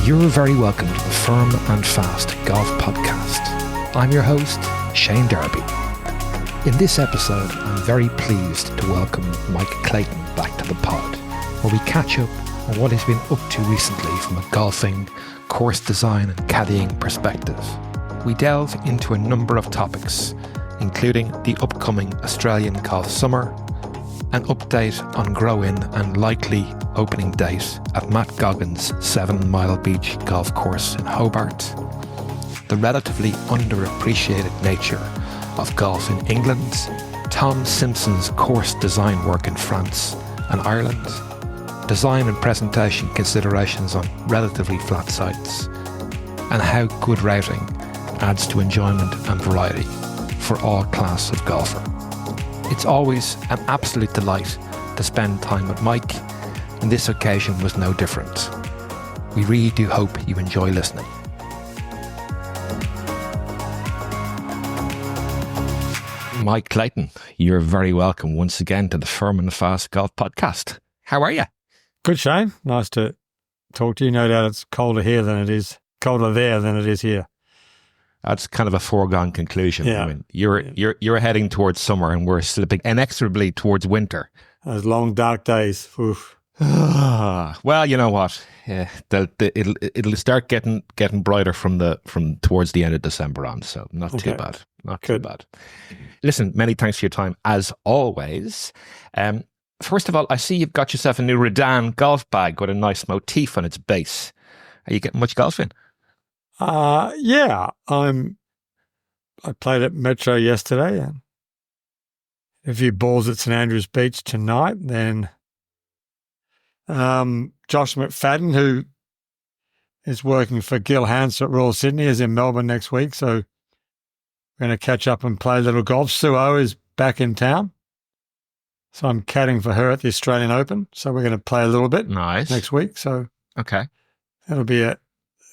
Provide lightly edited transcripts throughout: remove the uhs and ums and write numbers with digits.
You're very welcome to the Firm and Fast Golf Podcast. I'm your host, Shane Darby. In this episode, I'm very pleased to welcome Mike Clayton back to the pod, where we catch up on what he's been up to recently from a golfing, course design and caddying perspective. We delve into a number of topics, including the upcoming Australian golf summer, an update on grow-in and likely opening date at Matt Goggins' 7 Mile Beach golf course in Hobart, the relatively underappreciated nature of golf in England, Tom Simpson's course design work in France and Ireland, design and presentation considerations on relatively flat sites, and how good routing adds to enjoyment and variety for all class of golfer. It's always an absolute delight to spend time with Mike, and this occasion was no different. We really do hope you enjoy listening. Mike Clayton, you're very welcome once again to the Firm and Fast Golf Podcast. How are you? Good, Shane. Nice to talk to you. No doubt it's colder there than it is here. That's kind of a foregone conclusion. Yeah. I mean, you're heading towards summer and we're slipping inexorably towards winter. Those long dark days. Oof. Well, you know what? Yeah, it'll start getting brighter from towards the end of December on. So not too bad. Not too bad. Listen, many thanks for your time as always. First of all, I see you've got yourself a new Redan golf bag with a nice motif on its base. Are you getting much golf in? Yeah, I played at Metro yesterday and a few balls at St Andrews Beach tonight. Then Josh McFadden, who is working for Gil Hanse at Royal Sydney, is in Melbourne next week, so we're going to catch up and play a little golf. Sue O is back in town, so I'm caddying for her at the Australian Open, so we're going to play a little bit next week. So okay, it'll be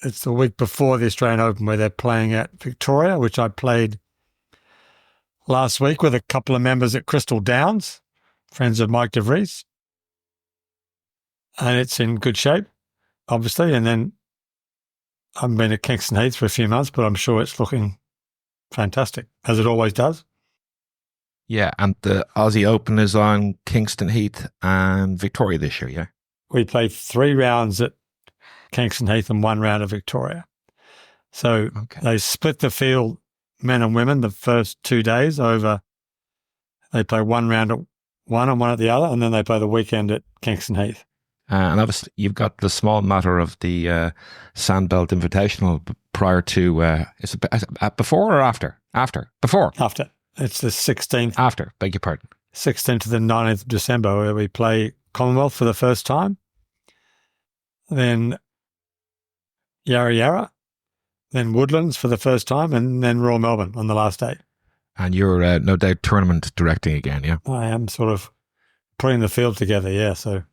it's the week before the Australian Open where they're playing at Victoria, which I played last week with a couple of members at Crystal Downs, friends of Mike DeVries. And it's in good shape, obviously. And then I've been at Kingston Heath for a few months, but I'm sure it's looking fantastic, as it always does. Yeah, and the Aussie Open is on Kingston Heath and Victoria this year, yeah? We played 3 rounds at Kingston Heath and 1 round of Victoria. So They split the field, men and women, the first 2 days over. They play 1 round at one and 1 at the other, and then they play the weekend at Kingston Heath. And obviously you've got the small matter of the Sandbelt Invitational prior to, is it before or after? After. Before. After. It's the 16th. After, beg your pardon. 16th to the 19th of December, where we play Commonwealth for the first time. Then Yarra Yarra, then Woodlands for the first time, and then Royal Melbourne on the last day. And you're no doubt tournament directing again, yeah? I am sort of putting the field together, yeah. So,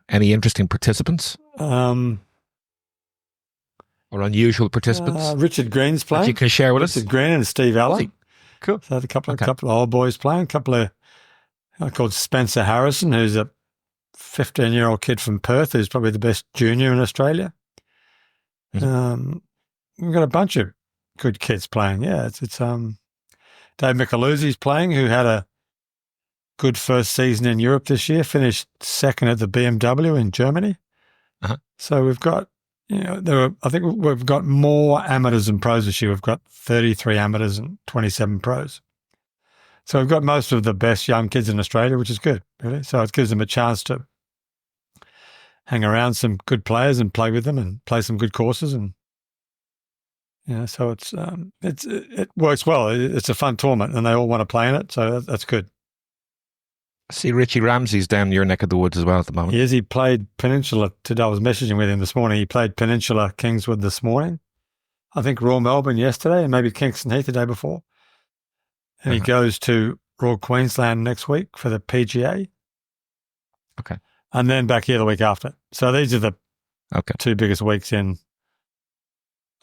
any interesting participants? Or unusual participants? Richard Green's playing. That you can share with us? Richard Green and Steve Allen. Cool. So a couple of old boys playing. A couple of called Spencer Harrison, who's a 15-year-old kid from Perth, who's probably the best junior in Australia. Mm-hmm. We've got a bunch of good kids playing. Yeah, it's Dave Micheluzzi's playing, who had a good first season in Europe this year, finished second at the BMW in Germany. Uh-huh. So we've got, I think we've got more amateurs than pros this year. We've got 33 amateurs and 27 pros. So we've got most of the best young kids in Australia, which is good, really. So it gives them a chance to hang around some good players and play with them and play some good courses. And, so it works well. It's a fun tournament and they all want to play in it. So that's good. I see Richie Ramsey's down your neck of the woods as well at the moment. Yes, he played Peninsula today. I was messaging with him this morning. He played Peninsula Kingswood this morning. I think Royal Melbourne yesterday and maybe Kingston Heath the day before. And he goes to Royal Queensland next week for the PGA. Okay. And then back here the week after. So these are the 2 biggest weeks on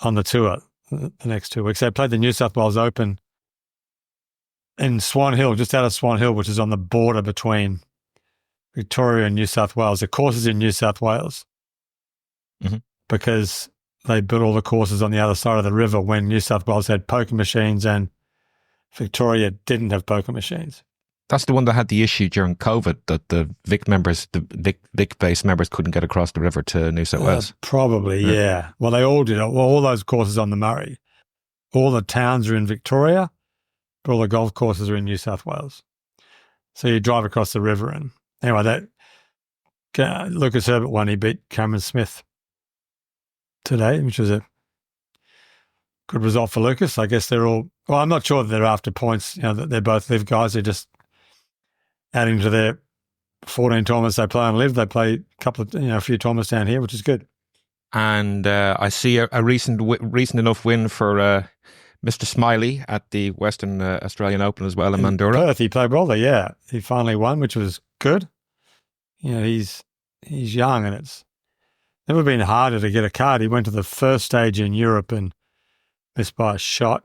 the tour, the next 2 weeks. They played the New South Wales Open in Swan Hill, just out of Swan Hill, which is on the border between Victoria and New South Wales. The course is in New South Wales. Mm-hmm. because they built all the courses on the other side of the river when New South Wales had poker machines and Victoria didn't have poker machines. That's the one that had the issue during COVID that the Vic-based members couldn't get across the river to New South Wales. Probably, yeah. Well, they all did. Well, all those courses on the Murray. All the towns are in Victoria, but all the golf courses are in New South Wales. So you drive across the river and anyway, that Lukas Herbert won. He beat Cameron Smith today, which was a good result for Lukas. I guess they're all, well, I'm not sure that they're after points, that they're both live guys. They're just adding to their 14 tournaments they play on live. They play a couple of, a few tournaments down here, which is good. And I see a recent enough win for Mr. Smiley at the Western Australian Open as well in Mandurah. Perth, he played well there, yeah. He finally won, which was good. He's young and it's never been harder to get a card. He went to the first stage in Europe and missed by a shot,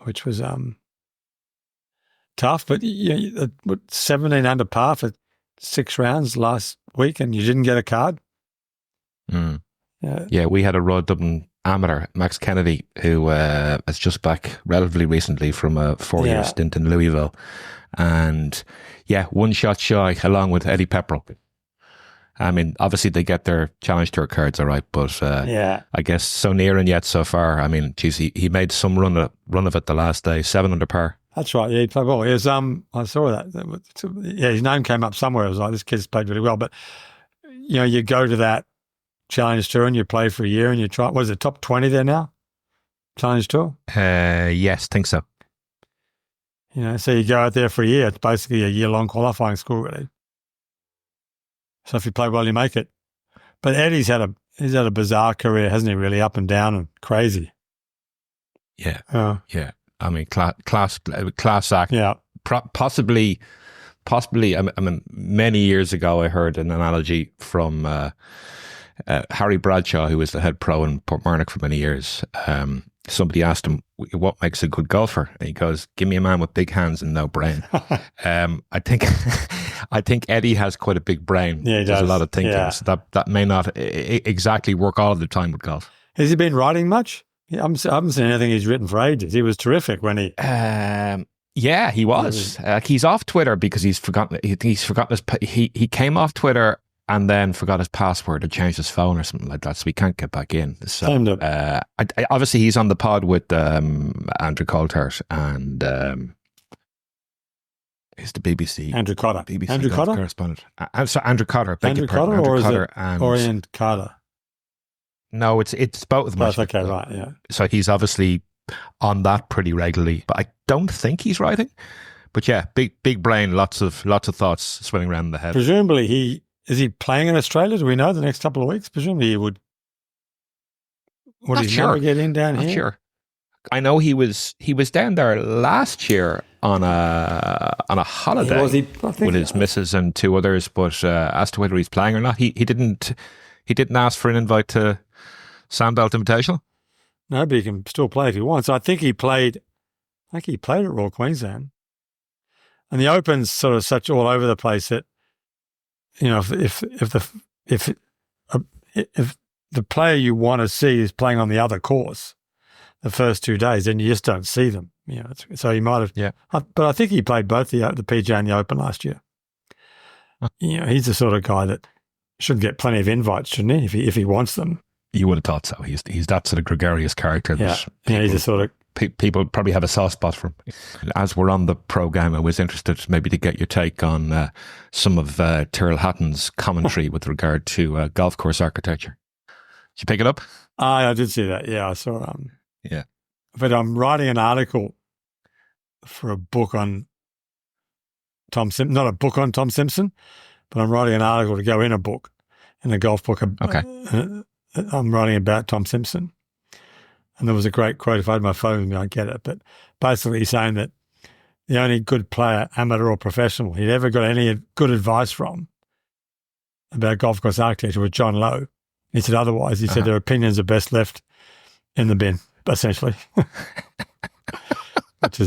which was tough. But 17 under par for 6 rounds last week and you didn't get a card. Mm. Yeah, we had a Royal Dublin amateur, Max Kennedy, who is just back relatively recently from a 4-year stint in Louisville. And yeah, 1 shot shy along with Eddie Pepperell. I mean, obviously they get their Challenge Tour cards, all right, but I guess so near and yet so far. I mean, geez, he made some run of it the last day, 7 under par. That's right. Yeah, he played well. He was, I saw that. Yeah, his name came up somewhere. It was like, this kid's played really well. But, you go to that Challenge Tour and you play for a year and you try, what is it, top 20 there now? Challenge Tour? Yes, think so. So you go out there for a year. It's basically a year-long qualifying school, really. So if you play well, you make it. But Eddie's had a bizarre career, hasn't he? Really up and down and crazy. Yeah, yeah. I mean, class act. Yeah, possibly. I mean, many years ago, I heard an analogy from Harry Bradshaw, who was the head pro in Portmarnock for many years. Somebody asked him, what makes a good golfer? And he goes, give me a man with big hands and no brain. I think Eddie has quite a big brain. Yeah, he does. There's a lot of thinking. Yeah. So that may not exactly work all of the time with golf. Has he been writing much? I haven't seen anything he's written for ages. He was terrific when he... Yeah, he was. He's off Twitter because he's forgotten his... He came off Twitter and then forgot his password or changed his phone or something like that, so we can't get back in. So, obviously, he's on the pod with Andrew Coulthard and who's the BBC? Andrew Cotter. BBC Andrew Cotter? Correspondent. So Andrew Cotter. Andrew Cotter or is it Orion Carter? No, it's both of them. Both, okay, right, yeah. So he's obviously on that pretty regularly, but I don't think he's writing. But yeah, big brain, lots of thoughts swimming around in the head. Presumably is he playing in Australia? Do we know the next couple of weeks? Presumably he would. Would he never get in down here? Sure. I know he was down there last year on a holiday with his missus and 2 others. But as to whether he's playing or not, he didn't ask for an invite to Sandbelt Invitational. No, but he can still play if he wants. I think he played at Royal Queensland, and the Open's sort of such all over the place that. If the player you want to see is playing on the other course the first 2 days, then you just don't see them. So he might have. Yeah. But I think he played both the PGA and the Open last year. He's the sort of guy that should get plenty of invites, shouldn't he? If he wants them. You would have thought so. He's that sort of gregarious character. Yeah. He's a sort of. People probably have a soft spot for him. As we're on the programme, I was interested maybe to get your take on some of Tyrrell Hatton's commentary with regard to golf course architecture. Did you pick it up? I did see that. Yeah, I saw. Yeah. But I'm writing an article for a book on Tom Simpson. Not a book on Tom Simpson, but I'm writing an article to go in a golf book. Okay. I'm writing about Tom Simpson. And there was a great quote, if I had my phone with me, I'd get it. But basically saying that the only good player, amateur or professional, he'd ever got any good advice from about golf course architecture was John Lowe. He said otherwise. He said their opinions are best left in the bin, essentially. which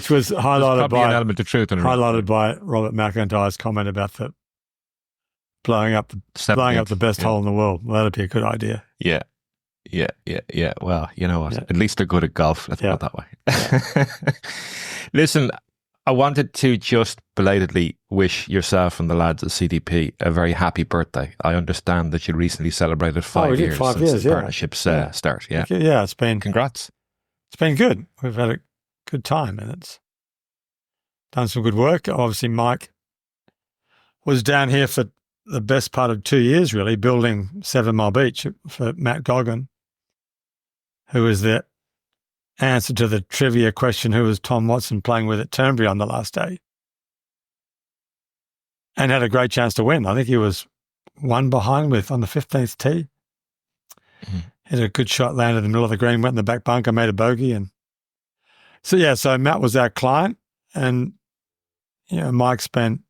was highlighted by an element of truth in highlighted by Robert McIntyre's comment about the blowing up the best hole in the world. Well, that'd be a good idea. Yeah. Well, you know what? Yeah. At least they're good at golf. Let's put it that way. Yeah. Listen, I wanted to just belatedly wish yourself and the lads at CDP a very happy birthday. I understand that you recently celebrated 5 years since the partnership's start. Yeah. Yeah, it's been... Congrats. It's been good. We've had a good time and it's done some good work. Obviously, Mike was down here for the best part of 2 years, really, building 7 Mile Beach for Matt Goggin, who was the answer to the trivia question, who was Tom Watson playing with at Turnberry on the last day, and had a great chance to win. I think he was one behind on the 15th tee. Mm-hmm. Hit a good shot, landed in the middle of the green, went in the back bunker, made a bogey. And so Matt was our client, and Mike spent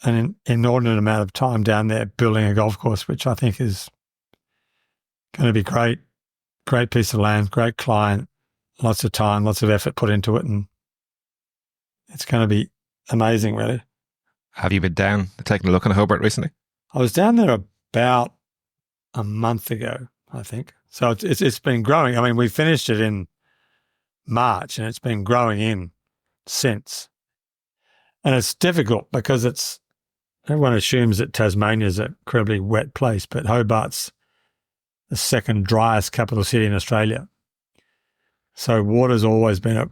an inordinate amount of time down there building a golf course, which I think is going to be great. Great piece of land, great client, lots of time, lots of effort put into it, and it's going to be amazing, really. Have you been down, taking a look on Hobart recently? I was down there about a month ago, I think. So it's been growing. I mean, we finished it in March, and it's been growing in since. And it's difficult because everyone assumes that Tasmania is an incredibly wet place, but Hobart's the second driest capital city in Australia. So water's always been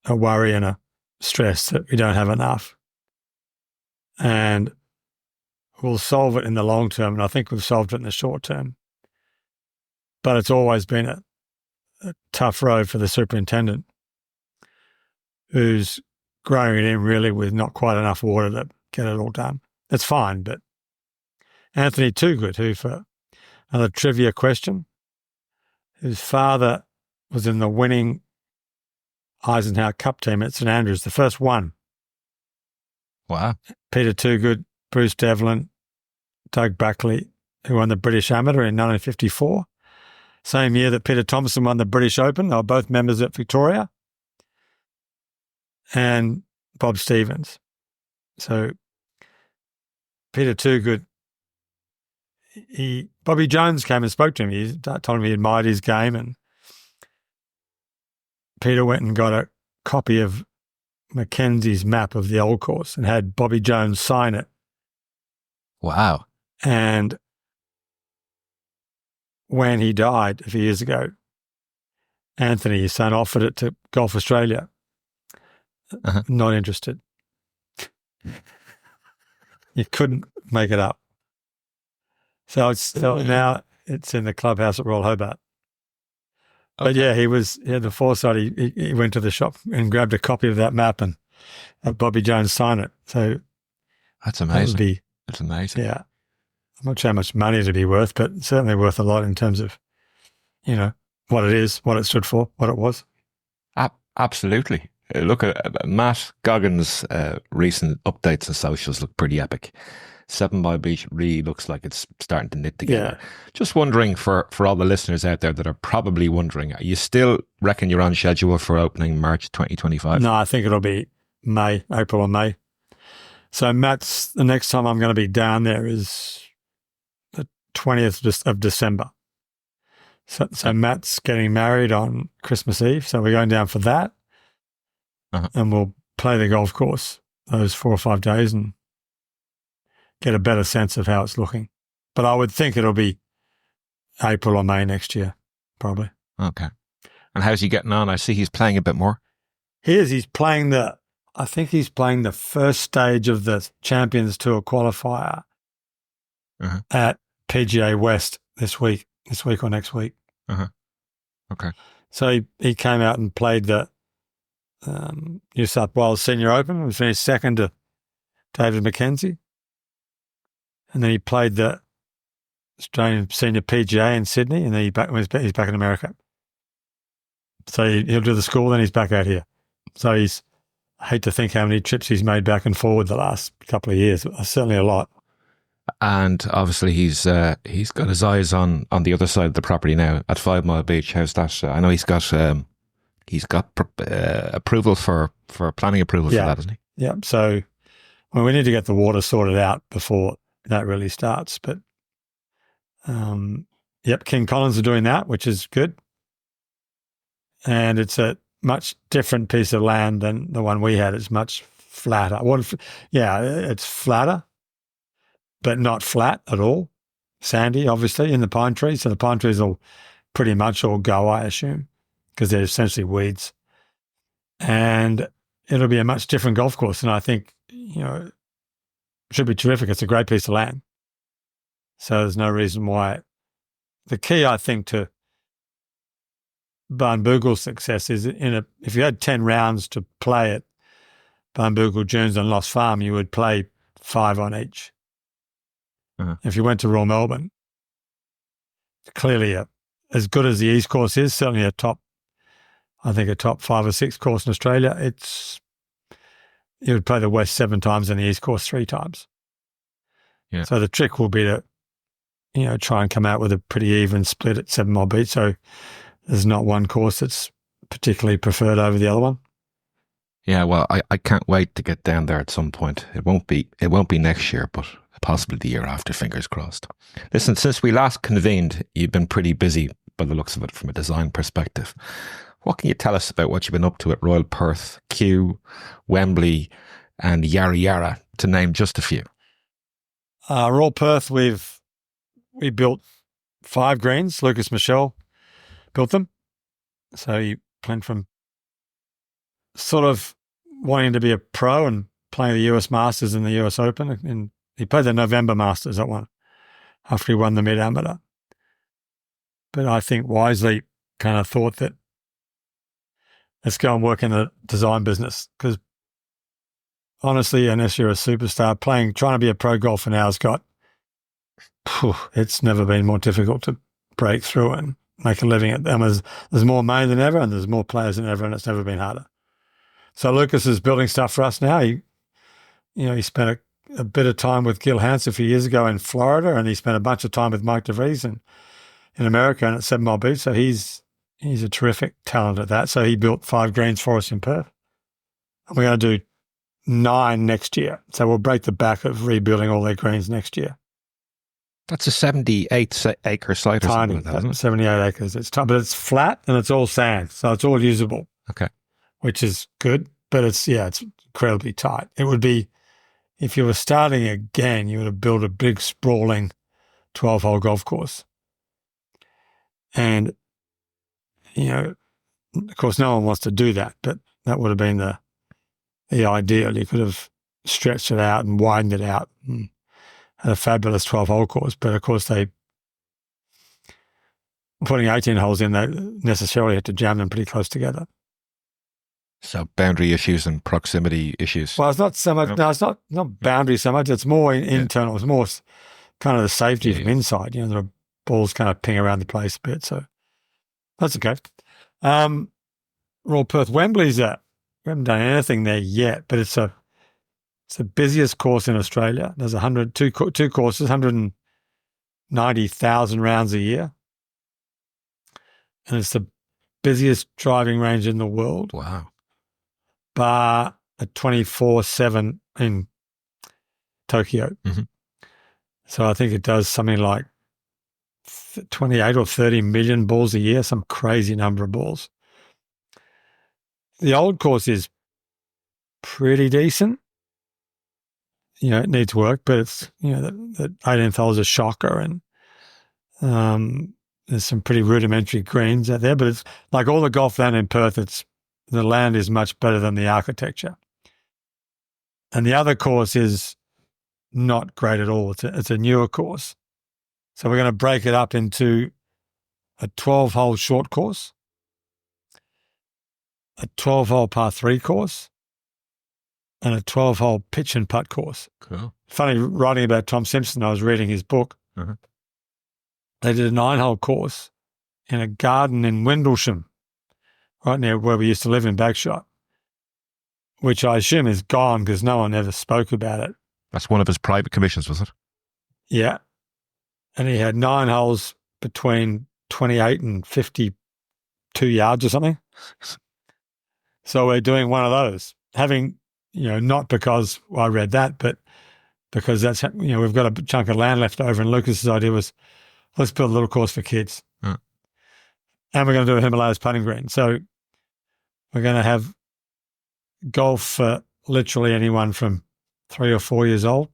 a worry and a stress that we don't have enough. And we'll solve it in the long term, and I think we've solved it in the short term. But it's always been a tough road for the superintendent, who's growing it in really with not quite enough water to get it all done. It's fine, but Anthony Toogood, who, for another trivia question, whose father was in the winning Eisenhower Cup team at St Andrews, the first one. Wow. Peter Toogood, Bruce Devlin, Doug Buckley, who won the British Amateur in 1954. Same year that Peter Thompson won the British Open. They were both members at Victoria. And Bob Stevens. So Peter Toogood, Bobby Jones came and spoke to him. He told him he admired his game, and Peter went and got a copy of Mackenzie's map of the old course and had Bobby Jones sign it. Wow. And when he died a few years ago, Anthony, his son, offered it to Golf Australia. Uh-huh. Not interested. You couldn't make it up. So now it's in the clubhouse at Royal Hobart. Okay. But yeah, he had the foresight. He went to the shop and grabbed a copy of that map and had Bobby Jones sign it. So that's amazing. That's amazing. Yeah. I'm not sure how much money it'd be worth, but certainly worth a lot in terms of, what it is, what it stood for, what it was. Absolutely. Look at Matt Goggins' recent updates on socials look pretty epic. 7 Mile Beach really looks like it's starting to knit together. Yeah. Just wondering for all the listeners out there that are probably wondering, are you still reckon you're on schedule for opening March 2025? No, I think it'll be April or May. So the next time I'm going to be down there is the 20th of December. So Matt's getting married on Christmas Eve. So we're going down for that. Uh-huh. And we'll play the golf course those 4 or 5 days and get a better sense of how it's looking. But I would think it'll be April or May next year, probably. Okay. And how's he getting on? I see he's playing a bit more. He's playing I think he's playing the first stage of the Champions Tour qualifier at PGA West this week or next week. Uh-huh. Okay. So he came out and played the New South Wales Senior Open. He finished second to David Mackenzie. And then he played the Australian Senior PGA in Sydney, and then he's back in America. So he'll do the school, then he's back out here. So I hate to think how many trips he's made back and forward the last couple of years. Certainly a lot. And obviously he's got his eyes on the other side of the property now at 5 Mile Beach. How's that? I know he's got approval for planning approval for that, hasn't he? Yeah. So Well, we need to get the water sorted out before that really starts. But, King Collins are doing that, which is good. And it's a much different piece of land than the one we had. It's much flatter. It's flatter, but not flat at all. Sandy, obviously, in the pine trees. So the pine trees will pretty much all go, I assume, because they're essentially weeds. And it'll be a much different golf course. And I think, it should be terrific. It's a great piece of land. So there's no reason why. The key, I think, to Barnbougle's success is if you had 10 rounds to play at Barnbougle, Dunes and Lost Farm, you would play 5 on each. Uh-huh. If you went to Royal Melbourne, clearly as good as the East course is, certainly a top 5 or 6 course in Australia, you would play the West 7 times and the East course 3 times. Yeah. So the trick will be to, try and come out with a pretty even split at 7 Mile Beach. So there's not one course that's particularly preferred over the other one. Yeah, well, I can't wait to get down there at some point. It won't be next year, but possibly the year after, fingers crossed. Listen, since we last convened, you've been pretty busy by the looks of it from a design perspective. What can you tell us about what you've been up to at Royal Perth, Kew, Wembley and Yarra Yarra, to name just a few? Royal Perth, we built 5 greens. Lukas, Michel built them. So he went from sort of wanting to be a pro and playing the US Masters and the US Open. And he played the November Masters that one after he won the mid-amateur. But I think wisely kind of thought that let's go and work in the design business, because honestly, unless you're a superstar, trying to be a pro golfer now it's never been more difficult to break through and make a living at them. There's more money than ever and there's more players than ever, and it's never been harder. So Lukas is building stuff for us now. He spent a bit of time with Gil Hans a few years ago in Florida, and he spent a bunch of time with Mike DeVries in America and at 7 Mile Beach. So he's a terrific talent at that. So he built 5 greens for us in Perth. And we're going to do 9 next year. So we'll break the back of rebuilding all their greens next year. That's a 78-acre site or Tiny, something like that, isn't it? 78 acres. But it's flat and it's all sand. So it's all usable. Okay. Which is good, but it's incredibly tight. It would be, if you were starting again, you would have built a big sprawling 12-hole golf course. And, of course, no one wants to do that, but that would have been the ideal. You could have stretched it out and widened it out and had a fabulous 12-hole course. But, of course, putting 18 holes in, they necessarily had to jam them pretty close together. So boundary issues and proximity issues. Well, it's not so much. No, it's not boundary so much. It's more internal. It's more kind of the safety from inside. The balls kind of ping around the place a bit. So that's okay. Royal Perth, Wembley's we haven't done anything there yet, but it's the busiest course in Australia. There's two courses, 190,000 rounds a year, and it's the busiest driving range in the world. Wow. Bar a 24/7 in Tokyo. Mm-hmm. So I think it does something like 28 or 30 million balls a year, some crazy number of balls. The old course is pretty decent. It needs work, but it's, the 18th hole is a shocker, and there's some pretty rudimentary greens out there, but it's like all the golf land in Perth, the land is much better than the architecture. And the other course is not great at all. It's a newer course. So we're going to break it up into a 12-hole short course, a 12-hole par 3 course, and a 12-hole pitch and putt course. Cool. Funny, writing about Tom Simpson, I was reading his book. Uh-huh. They did a 9-hole course in a garden in Windlesham, right near where we used to live in Bagshot, which I assume is gone because no one ever spoke about it. That's one of his private commissions, was it? Yeah. And he had 9 holes between 28 and 52 yards or something. So we're doing one of those. Having not because I read that, but because that's, we've got a chunk of land left over, and Lukas's idea was, let's build a little course for kids. Mm. And we're going to do a Himalayas putting green. So we're going to have golf for literally anyone from 3 or 4 years old,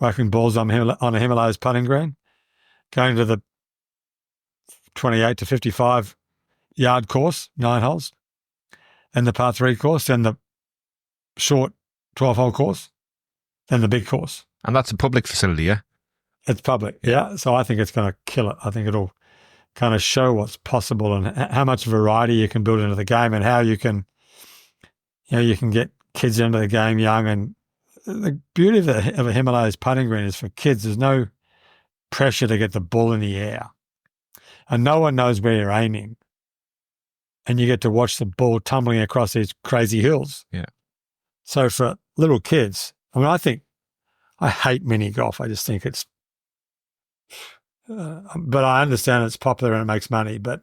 whacking balls on a Himalayas putting green, going to the 28 to 55 yard course, 9 holes, and the par 3 course, then the short 12-hole course, then the big course. And that's a public facility, yeah? It's public, yeah. So I think it's going to kill it. I think it'll kind of show what's possible and how much variety you can build into the game, and how you can, you can get kids into the game young. And the beauty of a Himalayas putting green is for kids, there's no pressure to get the ball in the air, and no one knows where you're aiming, and you get to watch the ball tumbling across these crazy hills. Yeah. So for little kids, I hate mini golf. I just think it's, but I understand it's popular and it makes money. But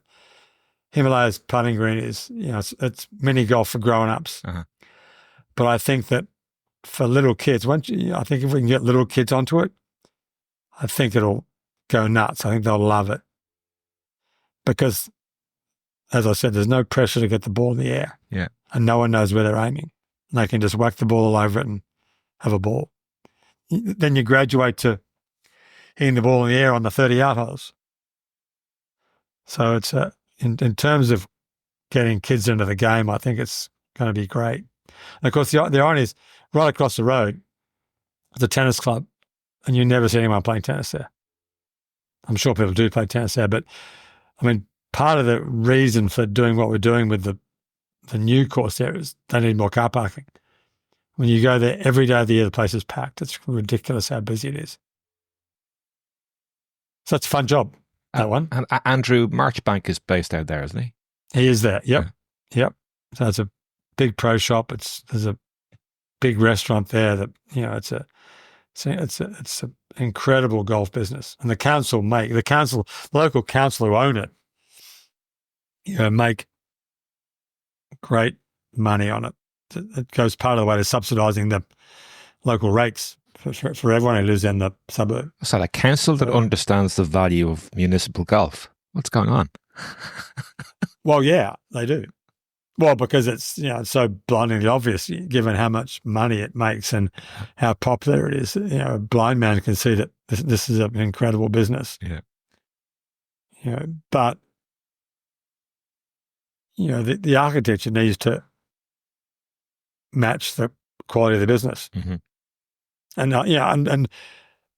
Himalayas putting green is, it's mini golf for grown-ups. Uh-huh. But I think that for little kids, I think if we can get little kids onto it, I think it'll go nuts. I think they'll love it. Because, as I said, there's no pressure to get the ball in the air. Yeah. And no one knows where they're aiming. And they can just whack the ball all over it and have a ball. Then you graduate to hitting the ball in the air on the 30-yard holes. So it's in terms of getting kids into the game, I think it's going to be great. And of course, the irony is right across the road, the tennis club, and you never see anyone playing tennis there. I'm sure people do play tennis there, but part of the reason for doing what we're doing with the new course there is they need more car parking. When you go there every day of the year, the place is packed. It's ridiculous how busy it is. So it's a fun job, that one. And Andrew Marchbank is based out there, isn't he? He is there. Yep. Yeah. Yep. So it's a big pro shop. There's a big restaurant there that, it's an incredible golf business. And the local council who own it, make great money on it. It goes part of the way to subsidising the local rates for everyone who lives in the suburb. So a council that understands the value of municipal golf. What's going on? Well, yeah, they do. Well, because it's it's so blindingly obvious, given how much money it makes and how popular it is. A blind man can see that this is an incredible business. Yeah. But the architecture needs to match the quality of the business. Mm-hmm.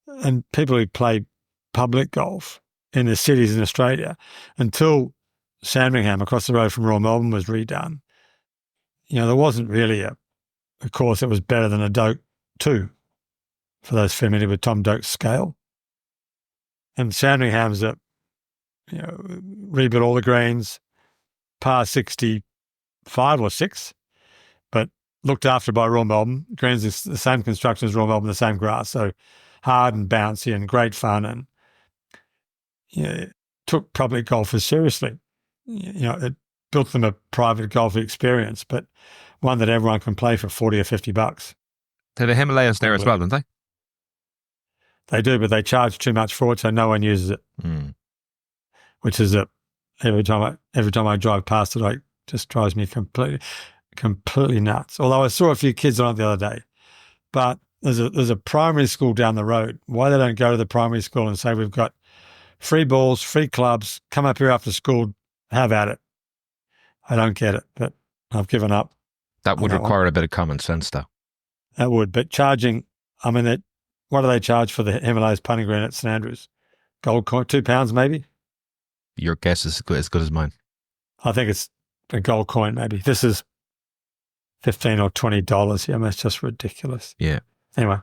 And people who play public golf in the cities in Australia, until Sandringham across the road from Royal Melbourne was redone, there wasn't really a course that was better than a Doak 2, for those familiar with Tom Doak's scale. And Sandringham's rebuilt all the greens, par 65 or 6, but looked after by Royal Melbourne. Greens is the same construction as Royal Melbourne, the same grass, so hard and bouncy and great fun, and took public golfers seriously. It built them a private golf experience, but one that everyone can play for $40 or $50. To the Himalayas there as well, don't they? They do, but they charge too much for it, so no one uses it. Mm. Which is every time I drive past it, it just drives me completely nuts. Although I saw a few kids on it the other day, but there's a primary school down the road. Why they don't go to the primary school and say, we've got free balls, free clubs, come up here after school, have at it. I don't get it, but I've given up. That would require a bit of common sense, though. That would, but charging, what do they charge for the Himalayas putting green at St Andrews? Gold coin, £2 maybe? Your guess is as good as mine. I think it's a gold coin maybe. This is $15 or $20. It's just ridiculous. Yeah. Anyway,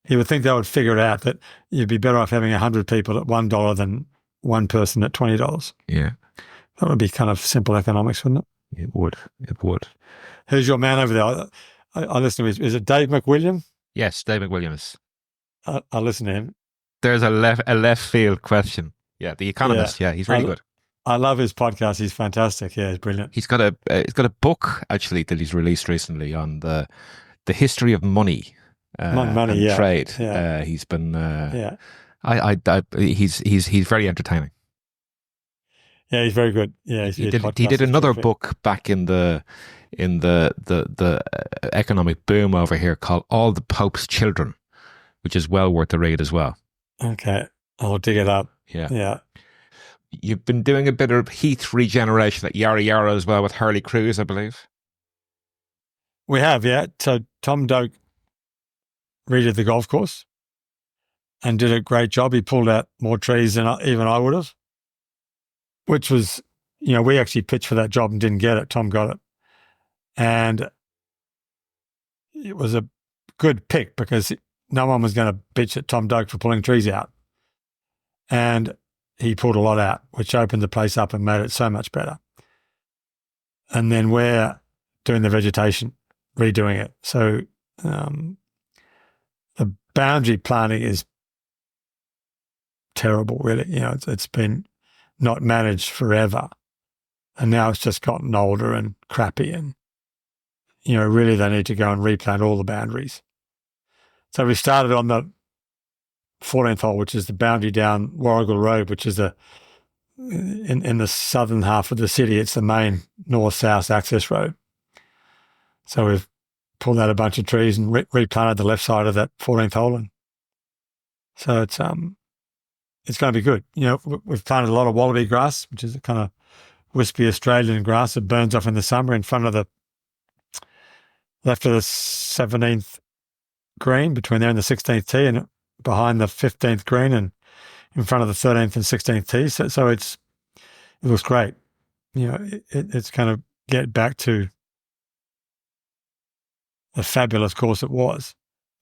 you would think they would figure it out, that you'd be better off having 100 people at $1 than one person at $20. Yeah. That would be kind of simple economics, wouldn't it? It would. It would. Who's your man over there? I listen to him. Is it Dave McWilliam? Yes, Dave McWilliams. I listen to him. There's a left field question. Yeah, The Economist. Yeah, he's really good. I love his podcast. He's fantastic. Yeah, he's brilliant. He's got a book actually that he's released recently on the history of money Money, and yeah. trade. Yeah. He's been Yeah. he's very entertaining. Yeah, he's very good. Yeah, He did another book back in the economic boom over here called All the Pope's Children, which is well worth the read as well. Okay, I'll dig it up. Yeah. Yeah. You've been doing a bit of heath regeneration at Yarra Yarra as well with Harley Kruse, I believe. We have, yeah. So Tom Doak redid the golf course and did a great job. He pulled out more trees than even I would have, which was, we actually pitched for that job and didn't get it. Tom got it. And it was a good pick because no one was going to bitch at Tom Doak for pulling trees out. And he pulled a lot out, which opened the place up and made it so much better. And then we're doing the vegetation, redoing it. So the boundary planting is terrible, really. It's been not managed forever. And now it's just gotten older and crappy. And, really they need to go and replant all the boundaries. So we started on the 14th hole, which is the boundary down Warrigal Road, which is in the southern half of the city. It's the main north-south access road. So we've pulled out a bunch of trees and replanted the left side of that 14th hole. And so it's going to be good. We've planted a lot of wallaby grass, which is a kind of wispy Australian grass that burns off in the summer in front of the left of the 17th green, between there and the 16th tee, and behind the 15th green and in front of the 13th and 16th tee. So it looks great. It's going to get back to a fabulous course it was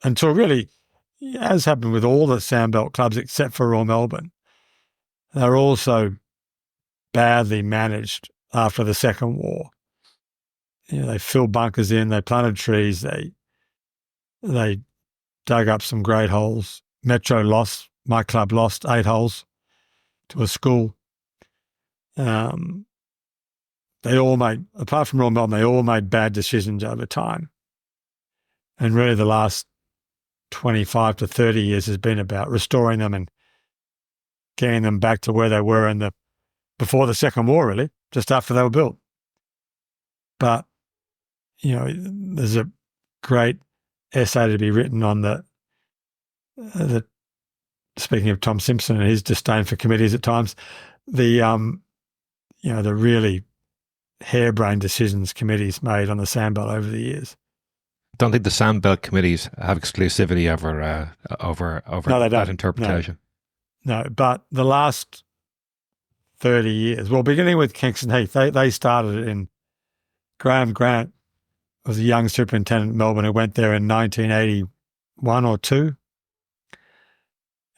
until really, as happened with all the Sandbelt clubs except for Royal Melbourne, they're also badly managed after the Second War. They filled bunkers in, they planted trees, they dug up some great holes. My club lost 8 holes to a school. They all made, apart from Royal Melbourne, they all made bad decisions over time. And really the last 25 to 30 years has been about restoring them and getting them back to where they were before the Second War, really, just after they were built. But, there's a great essay to be written on the speaking of Tom Simpson and his disdain for committees at times, the really harebrained decisions committees made on the Sandbelt over the years. Don't think the Sandbelt committees have exclusivity over No, they don't. that interpretation. No, but the last 30 years, well, beginning with Kingston Heath, they started it in, Graham Grant was a young superintendent in Melbourne who went there in 1981 or 2.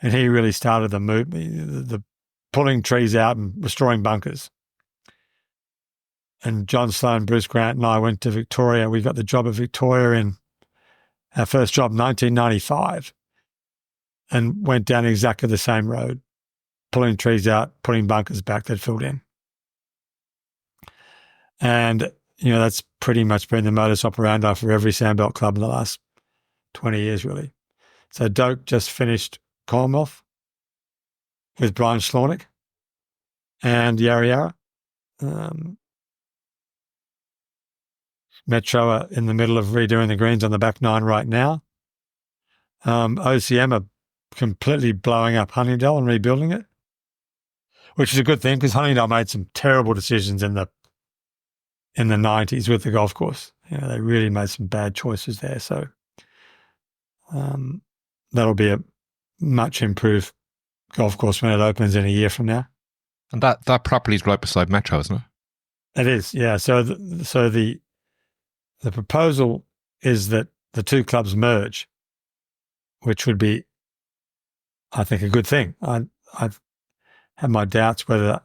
And he really started the movement, the pulling trees out and restoring bunkers. And John Sloan, Bruce Grant and I went to Victoria. We got the job at Victoria in our first job, 1995, and went down exactly the same road, pulling trees out, putting bunkers back that filled in. And, that's pretty much been the modus operandi for every Sandbelt club in the last 20 years, really. So Doak just finished Commonwealth with Brian Schlornick and Yarra Yarra. Metro are in the middle of redoing the greens on the back 9 right now. OCM are completely blowing up Huntingdale and rebuilding it, which is a good thing because Huntingdale made some terrible decisions in the 90s with the golf course. They really made some bad choices there. So that'll be a much improved golf course when it opens in a year from now. And that property is right beside Metro, isn't it? It is, yeah. So the proposal is that the two clubs merge, which would be, I think, a good thing. I've had my doubts whether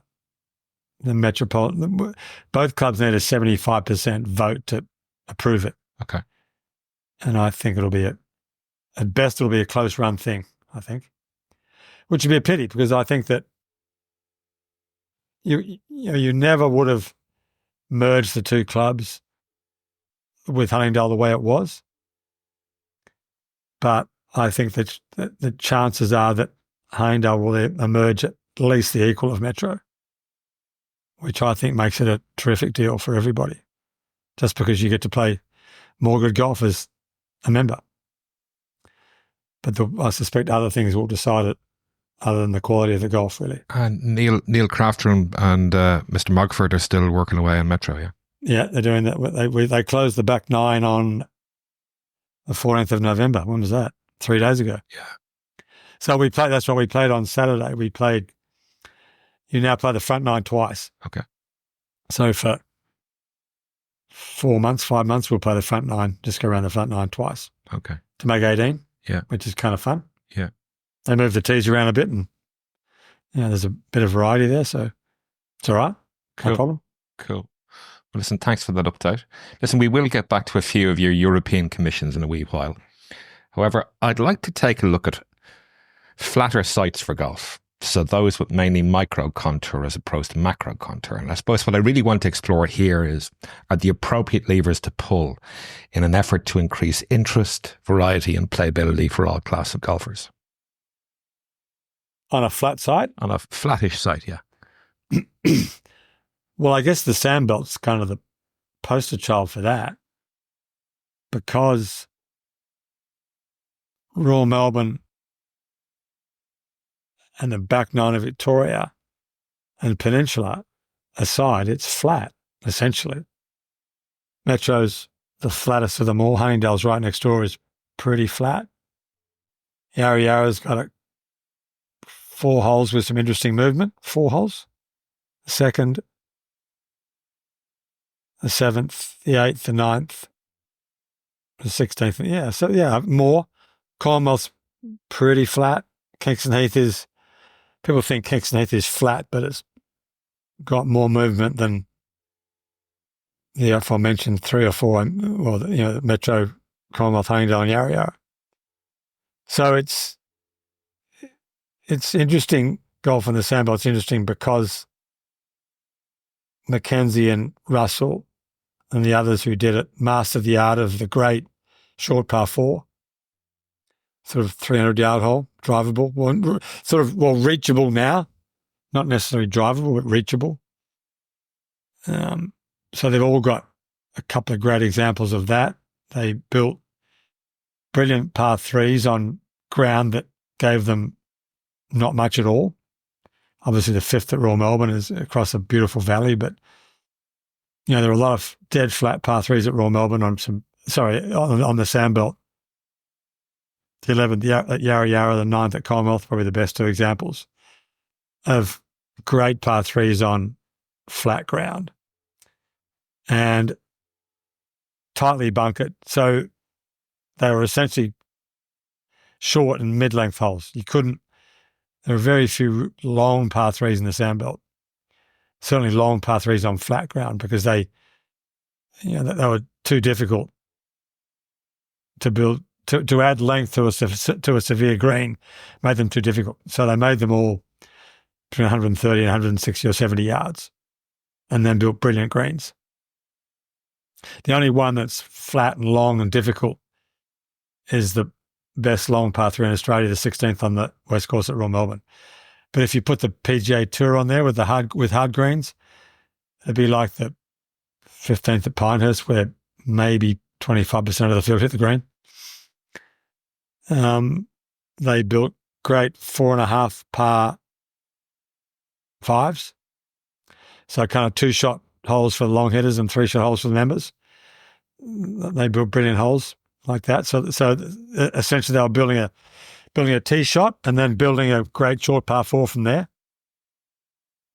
the Metropolitan, both clubs need a 75% vote to approve it. Okay. And I think it'll be at best it'll be a close run thing, I think, which would be a pity because I think that, you never would have merged the two clubs with Huntingdale the way it was. But I think that the chances are that Huntingdale will emerge at least the equal of Metro, which I think makes it a terrific deal for everybody, just because you get to play more good golf as a member. But I suspect other things will decide it, other than the quality of the golf, really. And Neil Crafter and Mr. Mogford are still working away on Metro, yeah? Yeah, they're doing that. They closed the back nine on the 14th of November. When was that? 3 days ago. Yeah. So that's what we played on Saturday. You now play the front nine twice. Okay. So for 5 months, we'll play the front nine, just go around the front nine twice. Okay. To make 18. Yeah. Which is kind of fun. Yeah. They move the tees around a bit and, there's a bit of variety there. So it's all right. Cool. No problem. Cool. Well, listen, thanks for that update. Listen, we will get back to a few of your European commissions in a wee while. However, I'd like to take a look at flatter sites for golf. So those with mainly micro contour as opposed to macro contour. And I suppose what I really want to explore here are the appropriate levers to pull in an effort to increase interest, variety and playability for all class of golfers. On a flat site? On a flattish site, yeah. Well, I guess the Sandbelt's kind of the poster child for that, because Royal Melbourne and the back nine of Victoria and Peninsula aside, it's flat, essentially. Metro's the flattest of them all. Huntingdale's right next door is pretty flat. Yarra Yarra's got 4 holes with some interesting movement. 4 holes. The second, the 7th, the 8th, the 9th, the 16th. Yeah, so yeah, more. Commonwealth's pretty flat. Kingston Heath people think Kingston Heath is flat, but it's got more movement than the aforementioned 3 or 4, Metro, Commonwealth, Huntingdale and Yarra Yarra. So it's interesting. Golf in the Sandbelt's interesting because Mackenzie and Russell and the others who did it mastered the art of the great short par 4, sort of 300-yard hole, drivable, reachable now, not necessarily drivable, but reachable. So they've all got a couple of great examples of that. They built brilliant par 3s on ground that gave them not much at all. Obviously, the 5th at Royal Melbourne is across a beautiful valley, but there are a lot of dead flat par 3s at Royal Melbourne on the Sandbelt. The 11th at Yarra Yarra, the 9th at Commonwealth, probably the best 2 examples of great par 3s on flat ground and tightly bunkered. So they were essentially short and mid-length holes. There are very few long par 3s in the Sandbelt. Certainly long par 3s on flat ground because they were too difficult to build. To add length to a severe green made them too difficult. So they made them all between 130 and 160 or 70 yards and then built brilliant greens. The only one that's flat and long and difficult is the best long par 3 in Australia, the 16th on the West Course at Royal Melbourne. But if you put the PGA Tour on there with hard greens, it'd be like the 15th at Pinehurst where maybe 25% of the field hit the green. They built great 4.5 par 5s. So kind of 2-shot holes for the long hitters and 3-shot holes for the members. They built brilliant holes like that. So essentially they were building a tee shot and then building a great short par 4 from there.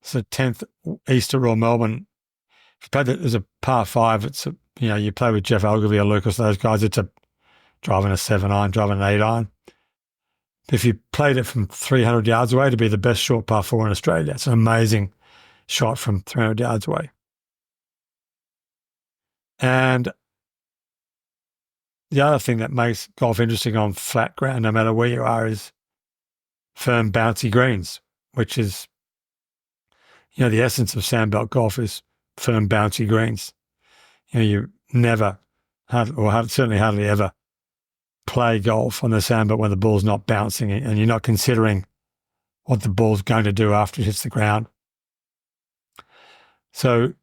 So 10th east of Royal Melbourne. There's a par 5. You play with Jeff Ogilvy or Lukas, those guys. It's driving a 7-iron, driving an 8-iron. If you played it from 300 yards away, to be the best short par 4 in Australia. It's an amazing shot from 300 yards away. And the other thing that makes golf interesting on flat ground, no matter where you are, is firm, bouncy greens, which is the essence of Sandbelt golf is firm, bouncy greens. You never certainly hardly ever play golf on the Sandbelt when the ball's not bouncing and you're not considering what the ball's going to do after it hits the ground. So,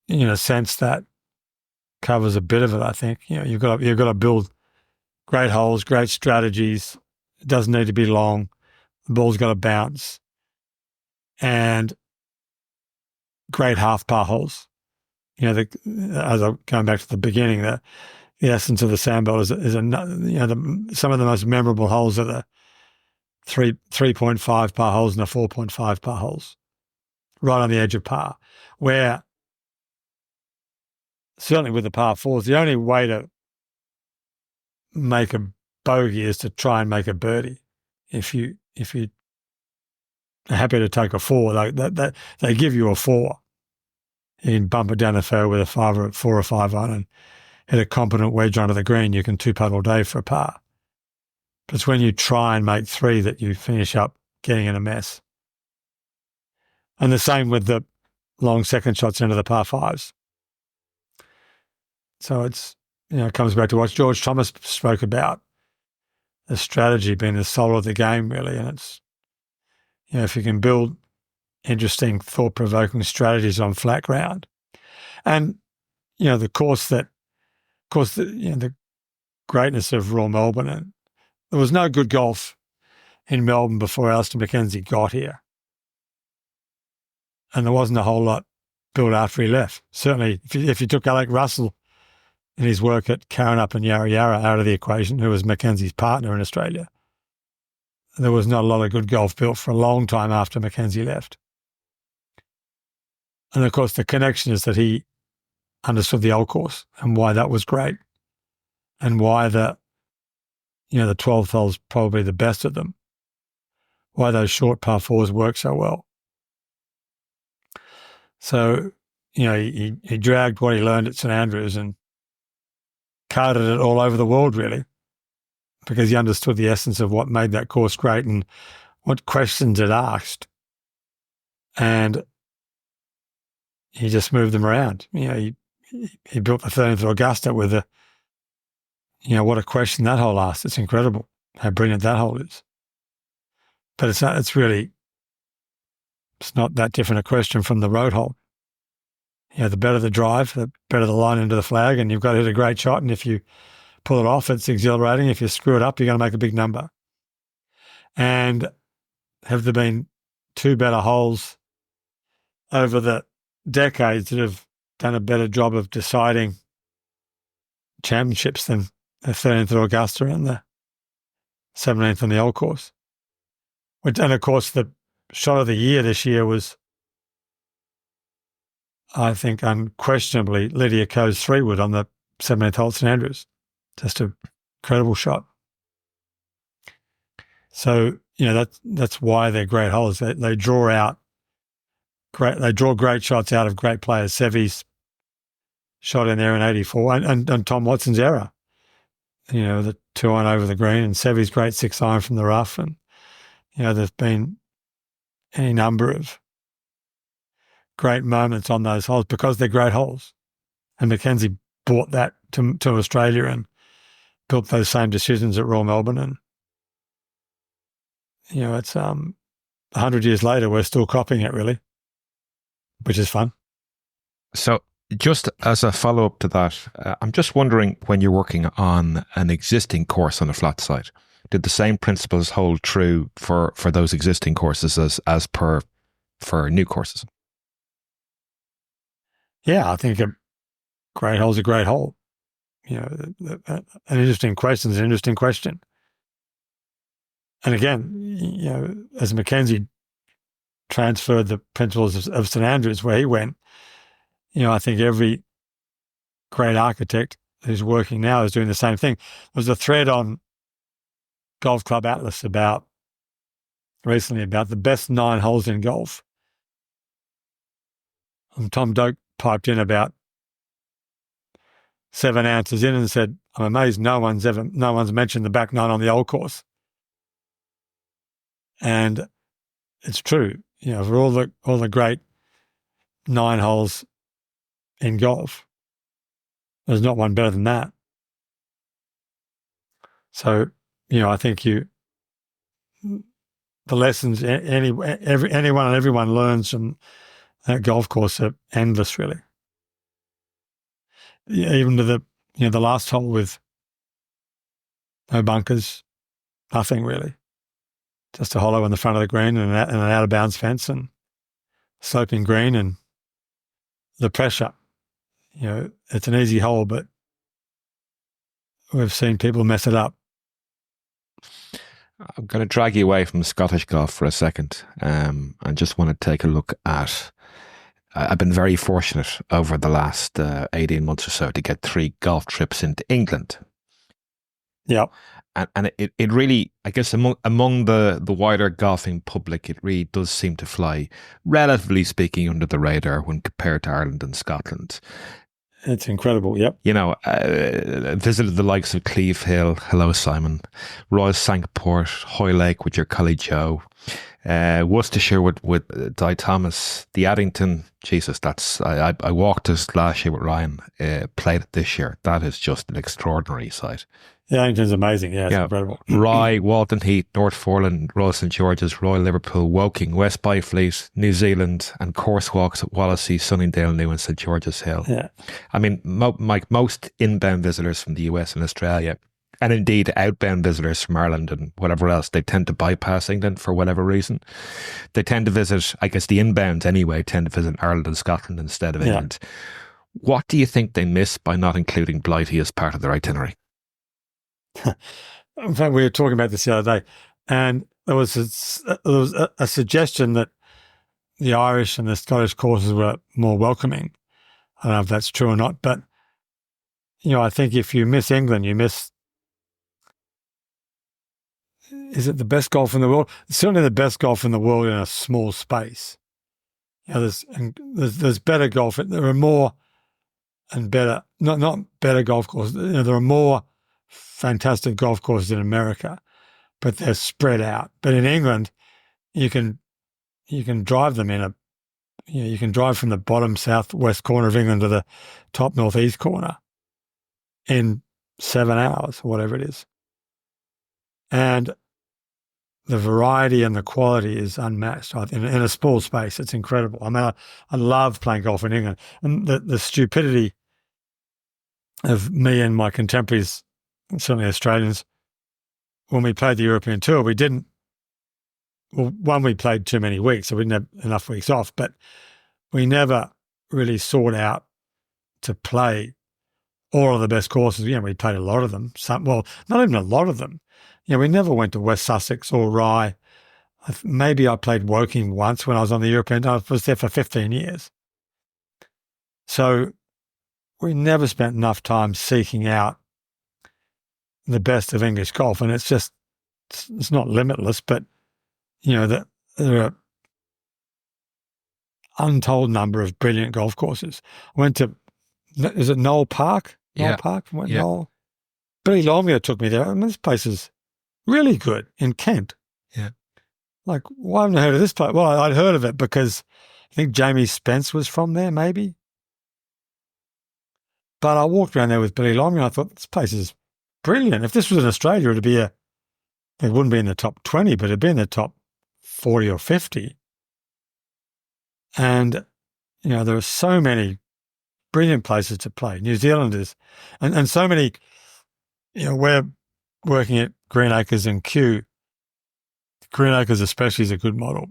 in a sense, that covers a bit of it, I think. You've got to build great holes, great strategies. It doesn't need to be long. The ball's got to bounce. And great half-par holes. As I'm going back to the beginning, the essence of the Sandbelt is some of the most memorable holes are the 3.5 par holes and the 4.5 par holes, right on the edge of par, where certainly with the par fours, the only way to make a bogey is to try and make a birdie. If you are happy to take a four, they give you a four. You can bump it down the fairway with a 4 or 5 on and hit a competent wedge onto the green. You can 2-putt all day for a par. But it's when you try and make 3 that you finish up getting in a mess. And the same with the long second shots into the par 5s. So it comes back to what George Thomas spoke about, the strategy being the soul of the game, really. And it's, if you can build interesting, thought-provoking strategies on flat ground. And, the greatness of Royal Melbourne. And there was no good golf in Melbourne before Alister McKenzie got here. And there wasn't a whole lot built after he left. Certainly, if you took Alec Russell and his work at Karrinyup and Yarra Yarra out of the equation, who was Mackenzie's partner in Australia, there was not a lot of good golf built for a long time after Mackenzie left. And of course, the connection is that he understood the old course and why that was great, and why the 12th hole's probably the best of them, why those short par fours work so well. So, he dragged what he learned at St Andrews and carted it all over the world, really, because he understood the essence of what made that course great and what questions it asked. And he just moved them around. He built the 13th Augusta with what a question that hole asked. It's incredible how brilliant that hole is. But it's not that different a question from the road hole. The better the drive, the better the line into the flag, and you've got to hit a great shot. And if you pull it off, it's exhilarating. If you screw it up, you're going to make a big number. And have there been 2 better holes over the decades that have done a better job of deciding championships than the 13th at Augusta and the 17th on the old course? And of course, the shot of the year this year was, I think, unquestionably Lydia Ko's 3-wood on the 17th hole at St Andrews. Just an incredible shot. So, that's why they're great holes. They draw great shots out of great players. Sevy's shot in there in 84 and Tom Watson's error. The 2-iron over the green and Sevy's great 6-iron from the rough. And, there's been any number of great moments on those holes because they're great holes. And Mackenzie brought that to Australia and built those same decisions at Royal Melbourne. And, it's 100 years later, we're still copying it, really, which is fun. So just as a follow-up to that, I'm just wondering, when you're working on an existing course on a flat site, did the same principles hold true for those existing courses as per for new courses? Yeah, I think a great hole's a great hole. An interesting question is an interesting question. And again, as Mackenzie transferred the principles of St Andrews where he went, I think every great architect who's working now is doing the same thing. There was a thread on Golf Club Atlas recently about the best 9 holes in golf. And Tom Doak piped in about 7 ounces in and said, "I'm amazed no one's mentioned the back 9 on the old course." And it's true. for all the great 9 holes in golf, there's not one better than that. So, I think the lessons anyone and everyone learns from that golf course are endless, really. Even to the last hole with no bunkers, nothing really. Just a hollow in the front of the green and an out-of-bounds fence and sloping green and the pressure. It's an easy hole, but we've seen people mess it up. I'm going to drag you away from Scottish golf for a second. I just want to take a look at... I've been very fortunate over the last 18 months or so to get 3 golf trips into England. Yeah. And it really, I guess, among the wider golfing public, it really does seem to fly, relatively speaking, under the radar when compared to Ireland and Scotland. It's incredible, yep. Visited the likes of Cleeve Hill, hello Simon, Royal Sankport, Hoylake with your colleague Joe, Worcestershire with Di Thomas, the Addington, Jesus, I walked this last year with Ryan, played it this year. That is just an extraordinary sight. Yeah, Addington's amazing. Yeah, it's incredible. Rye, Walton Heath, North Foreland, Royal St George's, Royal Liverpool, Woking, West Byfleet, New Zealand, and course walks at Wallasey, Sunningdale New and St George's Hill. Yeah. I mean, Mike, most inbound visitors from the US and Australia, and indeed outbound visitors from Ireland and whatever else, they tend to bypass England for whatever reason. They tend to visit, I guess the inbounds anyway, tend to visit Ireland and Scotland instead of England. Yeah. What do you think they miss by not including Blighty as part of their itinerary? In fact, we were talking about this the other day, and there was a suggestion that the Irish and the Scottish courses were more welcoming. I don't know if that's true or not, but I think if you miss England, you miss. Is it the best golf in the world? It's certainly the best golf in the world in a small space. There's better golf. There are more and better, not better golf courses. There are more fantastic golf courses in America, but they're spread out. But in England, you can drive them you can drive from the bottom southwest corner of England to the top northeast corner in 7 hours, or whatever it is. And the variety and the quality is unmatched. In a small space, it's incredible. I mean, I love playing golf in England. And the stupidity of me and my contemporaries, certainly Australians, when we played the European Tour, we played too many weeks, so we didn't have enough weeks off, but we never really sought out to play all of the best courses. We played a lot of them. Not even a lot of them. We never went to West Sussex or Rye. Maybe I played Woking once when I was on the European Tour. I was there for 15 years. So we never spent enough time seeking out the best of English golf, and it's not limitless, but there are untold number of brilliant golf courses. I went to, is it Knoll Park? Knoll Park? Knoll. Billy Longmuir took me there. I mean, this place is really good in Kent. Yeah. Like, why haven't I heard of this place? Well, I'd heard of it because I think Jamie Spence was from there, maybe. But I walked around there with Billy Longmuir and I thought, this place is brilliant. If this was in Australia, it wouldn't be in the top 20, but it'd be in the top 40 or 50. And, there are so many brilliant places to play. New Zealanders, and so many, we're working at Greenacres and Kew. Greenacres especially is a good model.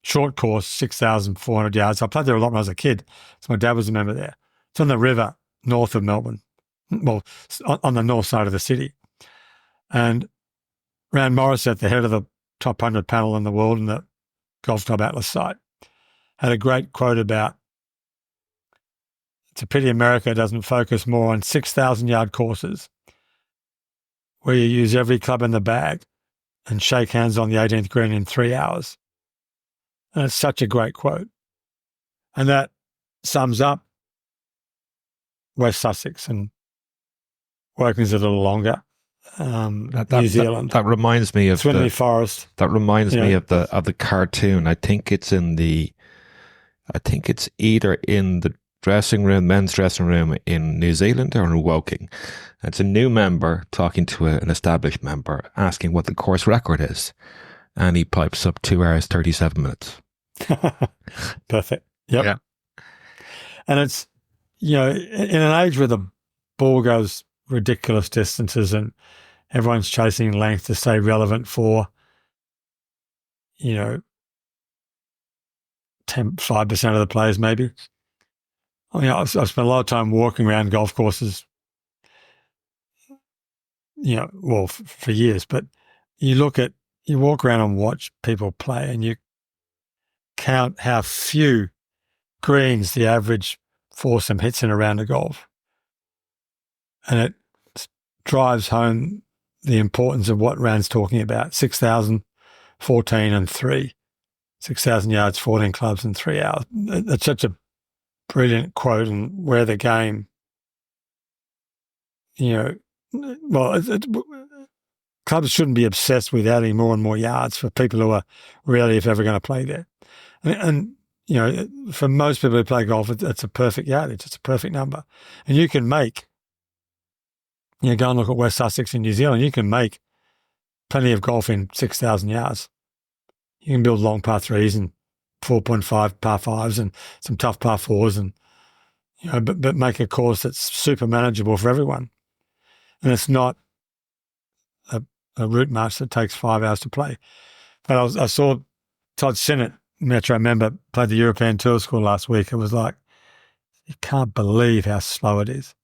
Short course, 6,400 yards. I played there a lot when I was a kid. So my dad was a member there. It's on the river north of Melbourne. Well, on the north side of the city. And Rand Morris, at the head of the top 100 panel in the world in the Golf Club Atlas site, had a great quote about, it's a pity America doesn't focus more on 6,000-yard courses where you use every club in the bag and shake hands on the 18th green in 3 hours. And it's such a great quote. And that sums up West Sussex, and Woking's a little longer. New Zealand. That reminds me of Swinley Forest. That reminds me of the cartoon. I think it's either in the men's dressing room in New Zealand or in Woking. It's a new member talking to an established member, asking what the course record is, and he pipes up 2 hours 37 minutes. Perfect. Yep. Yeah. And it's, in an age where the ball goes ridiculous distances and everyone's chasing length to stay relevant for, 5% of the players maybe. I mean, I've spent a lot of time walking around golf courses, for years, but you walk around and watch people play and you count how few greens the average foursome hits in a round of golf. And it drives home the importance of what Rand's talking about, 6,000, 14 and 3, 6,000 yards, 14 clubs in 3 hours. It's such a brilliant quote, and where the game, clubs shouldn't be obsessed with adding more and more yards for people who are rarely, if ever, going to play there. And for most people who play golf, it's a perfect yardage. It's a perfect number. And you can make, go and look at West Sussex in New Zealand, you can make plenty of golf in 6,000 yards. You can build long par threes and 4.5 par fives and some tough par fours and, but make a course that's super manageable for everyone. And it's not a route march that takes 5 hours to play. But I saw Todd Sinnott, Metro member, played the European Tour School last week. It was like, you can't believe how slow it is.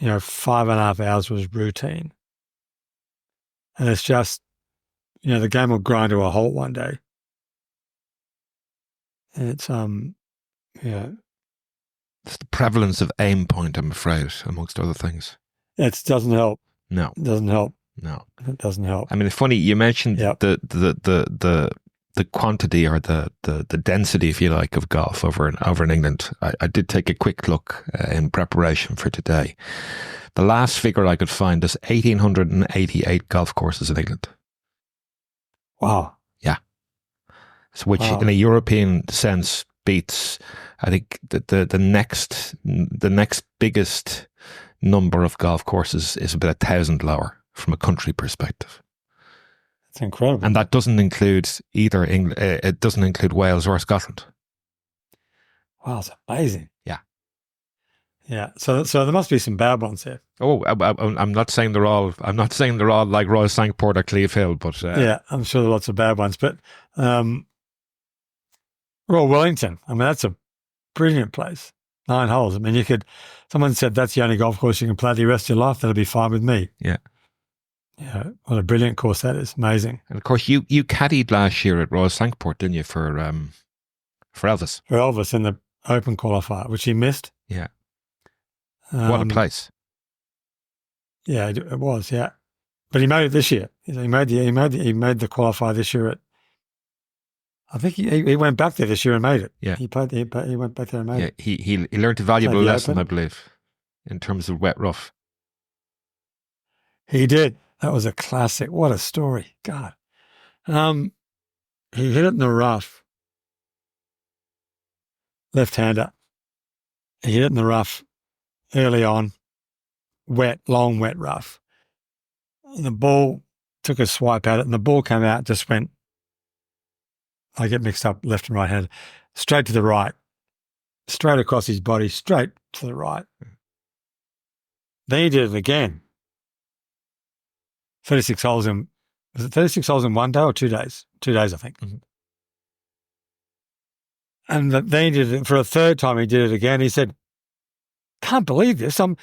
5.5 hours was routine. And it's just, the game will grind to a halt one day. And it's, It's the prevalence of aim point, I'm afraid, amongst other things. It doesn't help. No. It doesn't help. No. It doesn't help. I mean, it's funny, you mentioned the quantity or the density, if you like, of golf over in England. I did take a quick look in preparation for today. The last figure I could find is 1,888 golf courses in England. Wow. Yeah. So which in a European sense beats, I think, the next biggest number of golf courses is about 1,000 lower from a country perspective. It's incredible. And that doesn't include either England, it doesn't include Wales or Scotland. Wow, it's amazing. Yeah. Yeah. So there must be some bad ones there. Oh, I'm not saying they're all like Royal Sankport or Cleve Hill, but yeah, I'm sure there are lots of bad ones. But Royal Wellington, I mean, that's a brilliant place. 9 holes. I mean, someone said that's the only golf course you can play the rest of your life. That'll be fine with me. Yeah. Yeah, what a brilliant course that is. Amazing. And of course, you caddied last year at Royal Sankport, didn't you, for Elvis? For Elvis in the Open qualifier, which he missed. Yeah. What a place. Yeah, it was. Yeah, but he made it this year. He made the qualifier this year at. I think he went back there this year and made it. Yeah, he went back there and made it. He learned a valuable lesson, I believe, in terms of wet rough. He did. That was a classic. What a story. God. He hit it in the rough. Left-hander. He hit it in the rough early on. Long wet rough. And the ball took a swipe at it and the ball came out, just went, I get mixed up left and right hand, straight to the right, straight across his body, straight to the right. Then he did it again. 36 holes in 1 day or 2 days? 2 days, I think. Mm-hmm. And then he did it for a third time. He did it again. He said, "Can't believe this. I'm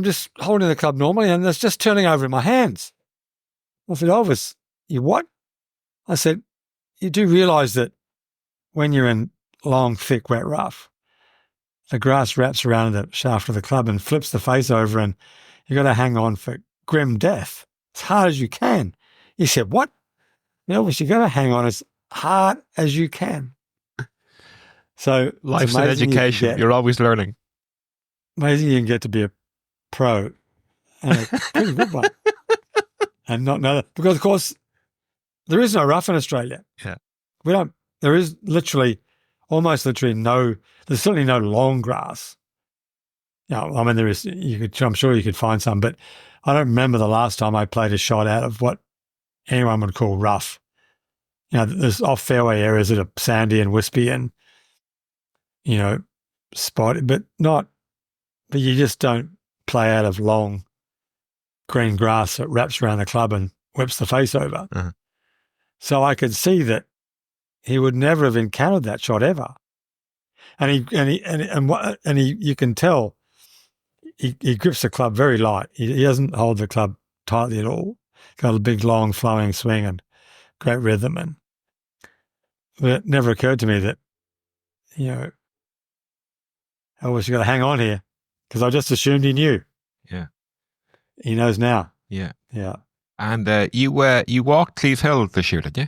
just holding the club normally, and it's just turning over in my hands." I said, "Elvis, you what?" I said, "You do realise that when you're in long, thick, wet rough, the grass wraps around the shaft of the club and flips the face over, and you've got to hang on for grim death as hard as you can." He said, "What?" "Elvis, you've got to hang on as hard as you can." So life's an education. You're always learning. Amazing you can get to be a pro, and a pretty good one. and not know that. Because, of course, there is no rough in Australia. Yeah. There is almost literally there's certainly no long grass. I mean, I'm sure you could find some, but I don't remember the last time I played a shot out of what anyone would call rough. There's off fairway areas that are sandy and wispy and, spotty, but you just don't play out of long green grass that wraps around the club and whips the face over. Uh-huh. So I could see that he would never have encountered that shot ever. And you can tell he grips the club very light. He doesn't hold the club tightly at all. Got a big, long, flowing swing and great rhythm. But it never occurred to me that, I was got to hang on here because I just assumed he knew. Yeah. He knows now. Yeah. Yeah. And you walked Cleeve Hill this year, did you?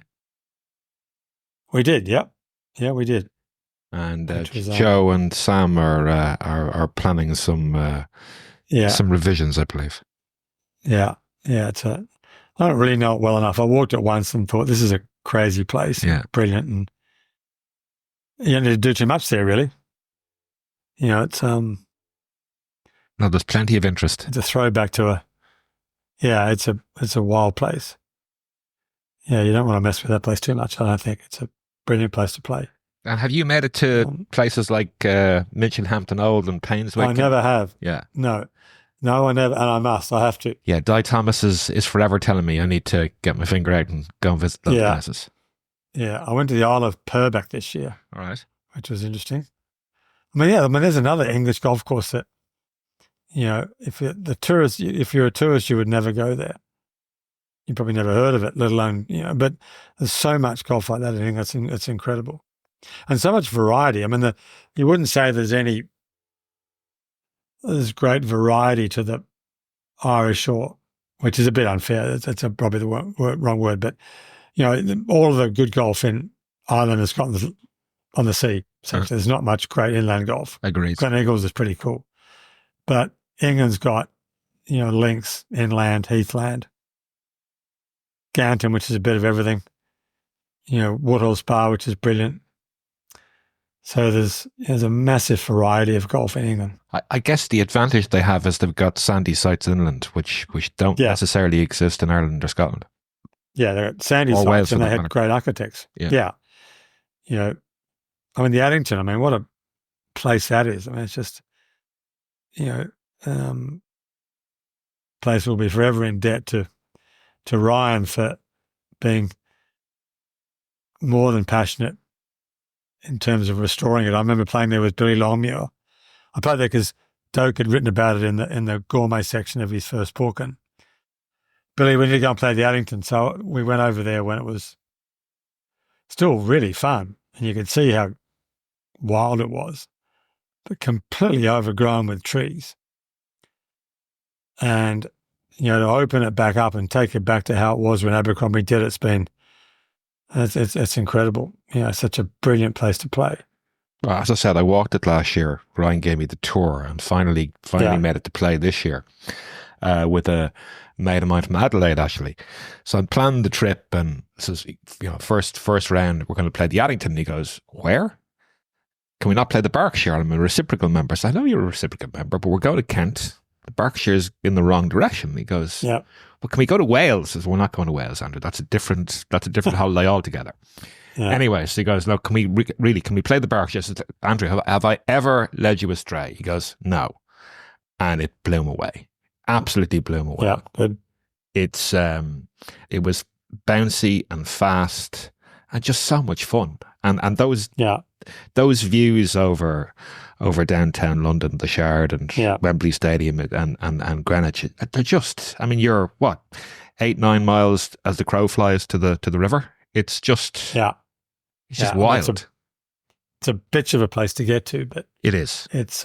We did, yep. Yeah, we did. And Joe and Sam are planning some revisions, I believe. Yeah. Yeah. I don't really know it well enough. I walked it once and thought, this is a crazy place. Yeah. Brilliant. And you don't need to do too much there, really. It's no, there's plenty of interest. It's a throwback to it's a wild place. Yeah, you don't want to mess with that place too much. I don't think it's a brilliant place to play. And have you made it to places like Michel, Hampton Old and Painswick? I never have. Yeah. No, I never, and I must. I have to. Yeah, Di Thomas is forever telling me I need to get my finger out and go and visit those places. Yeah, I went to the Isle of Purbeck this year. All right. Which was interesting. There's another English golf course that, if you're a tourist, you would never go there. You probably never heard of it, let alone, but there's so much golf like that in England. It's incredible. And so much variety. You wouldn't say there's great variety to the Irish shore, which is a bit unfair. That's probably the wrong word. But, all of the good golf in Ireland is got on the sea. So there's not much great inland golf. Agreed. Glen Eagles is pretty cool. But England's got, links, inland, heathland, Ganton, which is a bit of everything, Woodhall Spa, which is brilliant. So there's a massive variety of golf in England. I guess the advantage they have is they've got sandy sites inland, which don't necessarily exist in Ireland or Scotland. Yeah, they're sandy sites Wales, and they had great architects. Yeah. The Addington, what a place that is. It's just, place will be forever in debt to Ryan for being more than passionate in terms of restoring it. I remember playing there with Billy Longmuir. I played there because Doak had written about it in the gourmet section of his first book. And Billy, we need to go and play the Addington. So we went over there when it was still really fun. And you could see how wild it was, but completely overgrown with trees. And, to open it back up and take it back to how it was when Abercrombie did it's incredible. Such a brilliant place to play. Well, as I said, I walked it last year. Ryan gave me the tour and finally made it to play this year with a mate of mine from Adelaide, actually. So I'm planning the trip and says, first round, we're going to play the Addington. And he goes, where? Can we not play the Berkshire? I'm a reciprocal member. So I know you're a reciprocal member, but we're going to Kent. The Berkshire's in the wrong direction. He goes, well, can we go to Wales? I says, we're not going to Wales, Andrew. That's a different holiday altogether. Yeah. Anyway, so he goes, no, can we play the Berkshire? I says, Andrew, have I ever led you astray? He goes, no. And it blew him away. Absolutely blew him away. Yeah, good. It was bouncy and fast and just so much fun. And those views over downtown London, the Shard and Wembley Stadium and Greenwich, they're just, you're what, 8-9 miles as the crow flies to the river. It's just it's just wild. It's a bitch of a place to get to, but it is. It's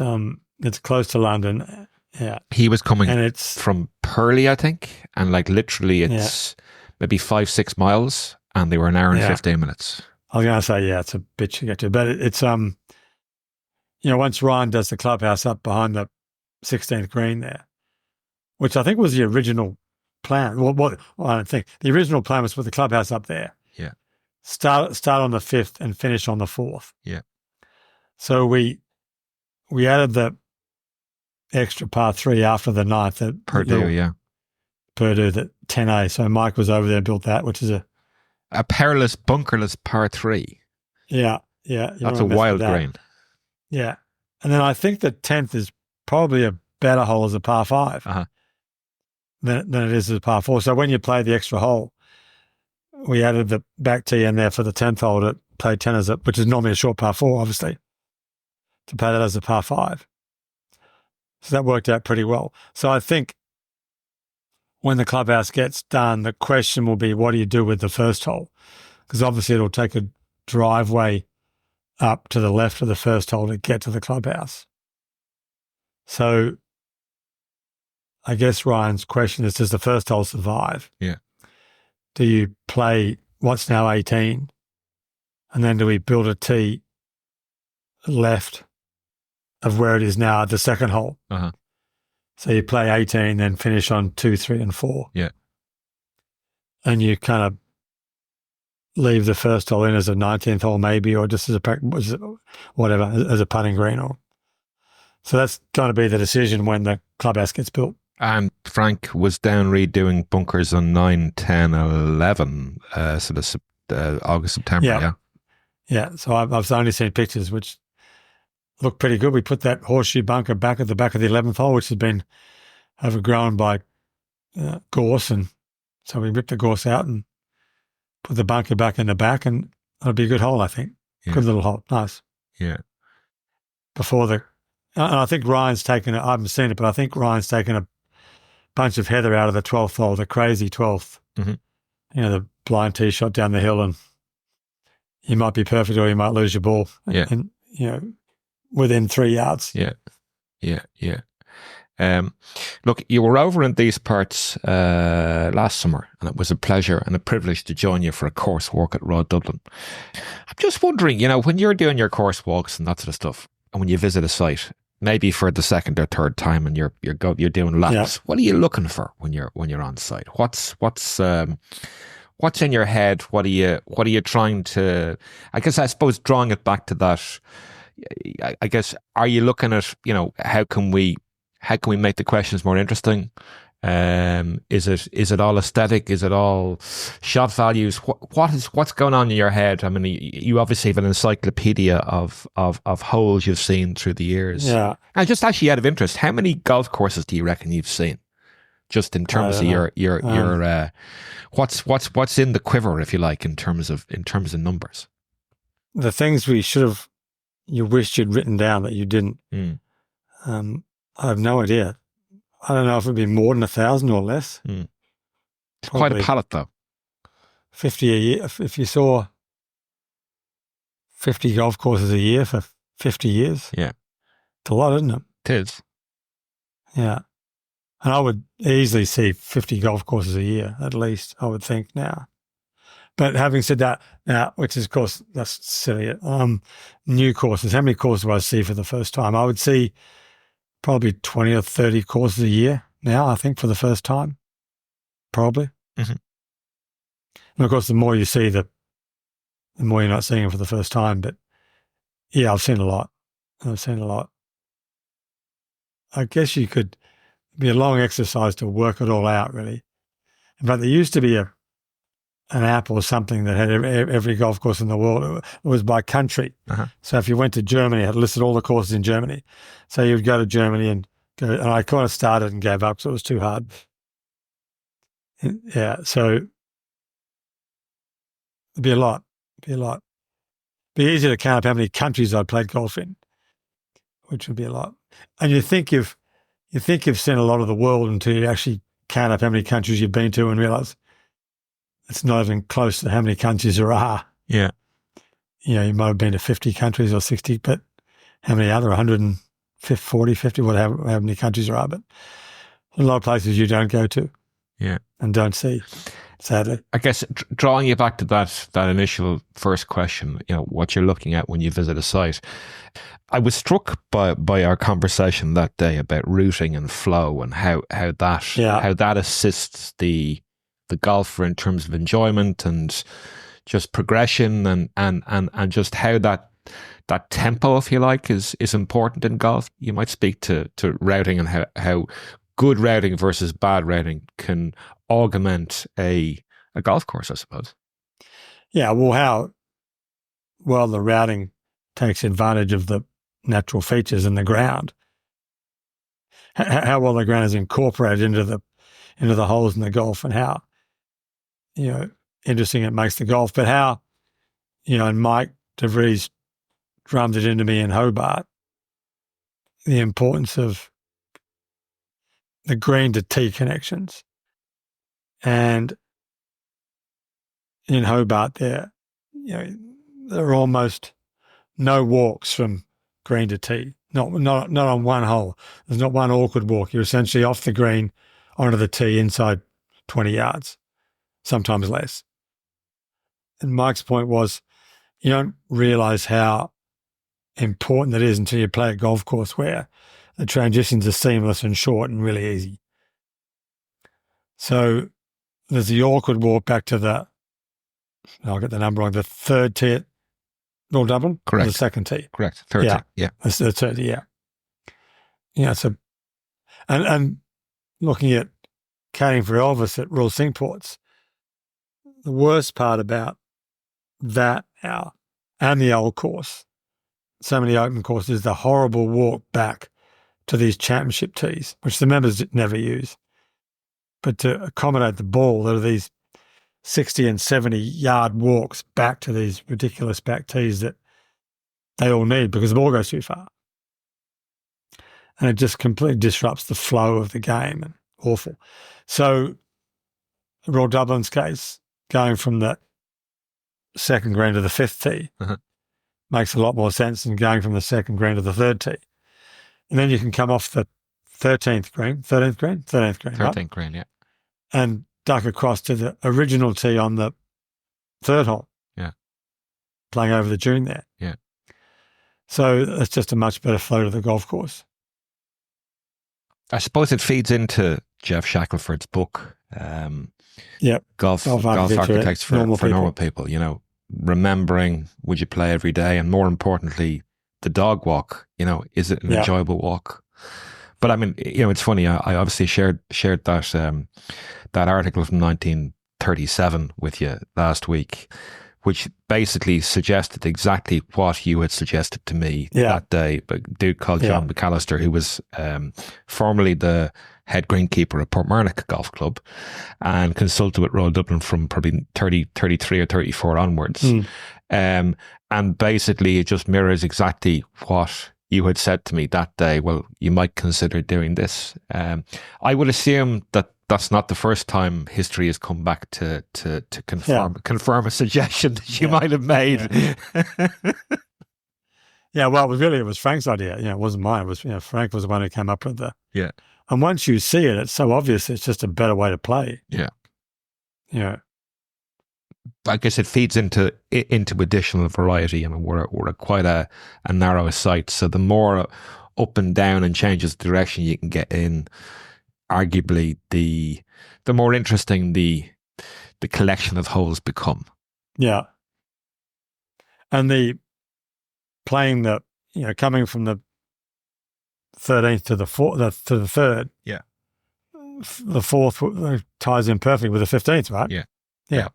close to London. Yeah. He was coming from Purley, I think, and literally it's maybe 5-6 miles, and they were an hour and 15 minutes. I was going to say, it's a bitch to get to, but it's once Ryan does the clubhouse up behind the 16th green there, which I think was the original plan. Well, I don't think. The original plan was put the clubhouse up there. Yeah. Start on the 5th and finish on the 4th. Yeah. So we added the extra par 3 after the 9th. Purdue, that 10A. So Mike was over there and built that, which is a perilous, bunkerless par 3. Yeah. That's a wild green. Yeah. And then I think the 10th is probably a better hole as a par 5 than it is as a par 4. So when you play the extra hole, we added the back tee in there for the 10th hole to play 10 which is normally a short par 4, obviously, to play that as a par 5. So that worked out pretty well. So I think when the clubhouse gets done, the question will be, what do you do with the first hole? Because obviously it'll take a driveway up to the left of the first hole to get to the clubhouse. So I guess Ryan's question is, does the first hole survive? Yeah. Do you play what's now 18, and then do we build a tee left of where it is now at the second hole? So you play 18, then finish on 2, 3, and 4. Yeah. And you kind of leave the first hole in as a 19th hole maybe, or just as as a putting green. So that's going to be the decision when the clubhouse gets built. And Frank was down redoing bunkers on 9, 10, 11, sort of August, September. Yeah. So I've only seen pictures which look pretty good. We put that horseshoe bunker back at the back of the 11th hole, which has been overgrown by gorse, and so we ripped the gorse out and put the bunker back in the back, and it'll be a good hole, I think. Yeah. Good little hole, nice. Yeah. And I think Ryan's taken I haven't seen it, but I think Ryan's taken a bunch of heather out of the 12th hole, the crazy 12th. The blind tee shot down the hill, and you might be perfect or you might lose your ball. Yeah. And within 3 yards. Yeah. Look, you were over in these parts last summer, and it was a pleasure and a privilege to join you for a course walk at Royal Dublin. I'm just wondering, when you're doing your course walks and that sort of stuff, and when you visit a site, maybe for the second or third time, and you're doing laps, what are you looking for when you're on site? What's in your head? What are you trying to? I suppose drawing it back to that. I guess, are you looking at, how can we make the questions more interesting? Is it all aesthetic? Is it all shot values? What's going on in your head? I mean, you obviously have an encyclopedia of holes you've seen through the years. Yeah. And just actually out of interest, how many golf courses do you reckon you've seen? Just in terms of your what's in the quiver, if you like, in terms of numbers. The things you wished you'd written down that you didn't. I have no idea. I don't know if it'd be more than 1,000 or less. It's quite a palette, though. 50 a year. If you saw 50 golf courses a year for 50 years, yeah, it's a lot, isn't it? It is. Yeah. And I would easily see 50 golf courses a year, at least, I would think now. But having said that, now, which is, of course, that's silly, new courses, how many courses do I see for the first time? I would see probably 20 or 30 courses a year now, I think, for the first time, probably. And, of course, the more you see, the more you're not seeing them for the first time. But, yeah, I've seen a lot. I guess you could be a long exercise to work it all out, really. But there used to be an app or something that had every golf course in the world. It was by country. So if you went to Germany, it had listed all the courses in Germany. So you would go to Germany and I kind of started and gave up because it was too hard. Yeah, so it'd be a lot. It'd be easy to count up how many countries I'd played golf in, which would be a lot. And you think you've seen a lot of the world until you actually count up how many countries you've been to and realize it's not even close to how many countries there are. Yeah. You might have been to 50 countries or 60, but how many other 140, 50, whatever, how many countries there are, but a lot of places you don't go to. Yeah. And don't see. sadly. I guess drawing you back to that initial first question, what you're looking at when you visit a site. I was struck by our conversation that day about routing and flow and how that assists the golfer in terms of enjoyment and just progression and just how that tempo, if you like, is important in golf. You might speak to routing and how good routing versus bad routing can augment a golf course, I suppose. Yeah, well, how well the routing takes advantage of the natural features in the ground. How well the ground is incorporated into the holes in the golf, and how interesting it makes the golf. But how and Mike DeVries drummed it into me in Hobart, the importance of the green to tee connections. And in Hobart there are almost no walks from green to tee. Not on one hole. There's not one awkward walk. You're essentially off the green onto the tee inside 20 yards, sometimes less. And Mike's point was, you don't realise how important it is until you play a golf course where the transitions are seamless and short and really easy. So there's the awkward walk back to I'll get the number wrong, the third tee at Royal Dublin? Correct. Or the second tee? Correct. Third tee, yeah. That's the third tee, yeah. Yeah, so, and looking at caddying for Elvis at Royal Singports, the worst part about that now and the old course, so many open courses, the horrible walk back to these championship tees, which the members never use. But to accommodate the ball, there are these 60 and 70 yard walks back to these ridiculous back tees that they all need because the ball goes too far. And it just completely disrupts the flow of the game, and awful. So Royal Dublin's case, going from the second green to the fifth tee makes a lot more sense than going from the second green to the third tee. And then you can come off the 13th green, right? Yeah. And duck across to the original tee on the third hole. Yeah. Playing over the dune there. Yeah. So it's just a much better flow to the golf course. I suppose it feeds into Jeff Shackelford's book, Golf Architects for Normal People. Remembering, would you play every day? And more importantly, the dog walk, is it an enjoyable walk? But I mean, it's funny. I obviously shared that article from 1937 with you last week, which basically suggested exactly what you had suggested to me that day. A dude called John McAllister, who was formerly the head greenkeeper at Portmarnock Golf Club and consulted with Royal Dublin from probably 33 or 34 onwards. And basically it just mirrors exactly what you had said to me that day. Well, you might consider doing this. I would assume that that's not the first time history has come back to confirm a suggestion that you might have made. Well, it was Frank's idea. It wasn't mine. It was Frank was the one who came up with the. Yeah. And once you see it, it's so obvious. It's just a better way to play. Yeah. Yeah. I guess it feeds into additional variety. I mean, we're quite a narrow site, so the more up and down and changes of direction you can get in, arguably the more interesting the collection of holes become. Yeah. And the playing coming from the 13th to the third. Yeah. The fourth ties in perfectly with the 15th, right? Yeah.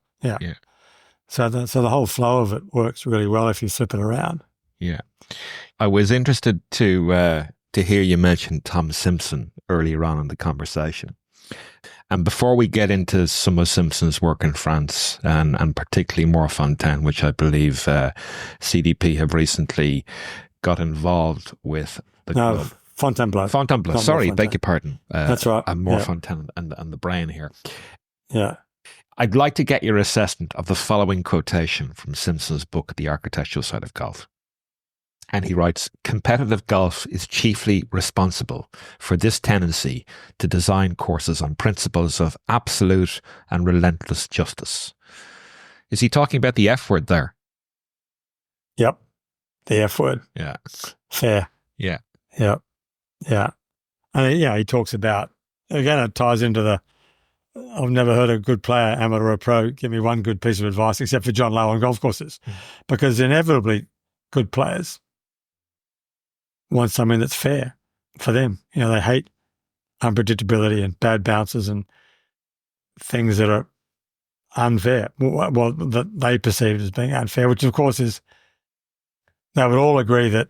So the whole flow of it works really well if you flip it around. Yeah. I was interested to hear you mention Tom Simpson earlier on in the conversation. And before we get into some of Simpson's work in France and particularly Morfontaine, which I believe CDP have recently got involved with the club. Fontainebleau. Sorry, beg your pardon. That's right. And Morfontaine and the brain here. Yeah. I'd like to get your assessment of the following quotation from Simpson's book, The Architectural Side of Golf. And he writes, competitive golf is chiefly responsible for this tendency to design courses on principles of absolute and relentless justice. Is he talking about the F word there? Yep. The F word. Yeah. Fair. Yeah. Yep. Yeah. And he talks about, again, it ties into I've never heard a good player, amateur or pro, give me one good piece of advice except for John Lowe on golf courses. Because inevitably good players want something that's fair for them. They hate unpredictability and bad bounces and things that are unfair, well, that they perceive as being unfair, which of course is, they would all agree that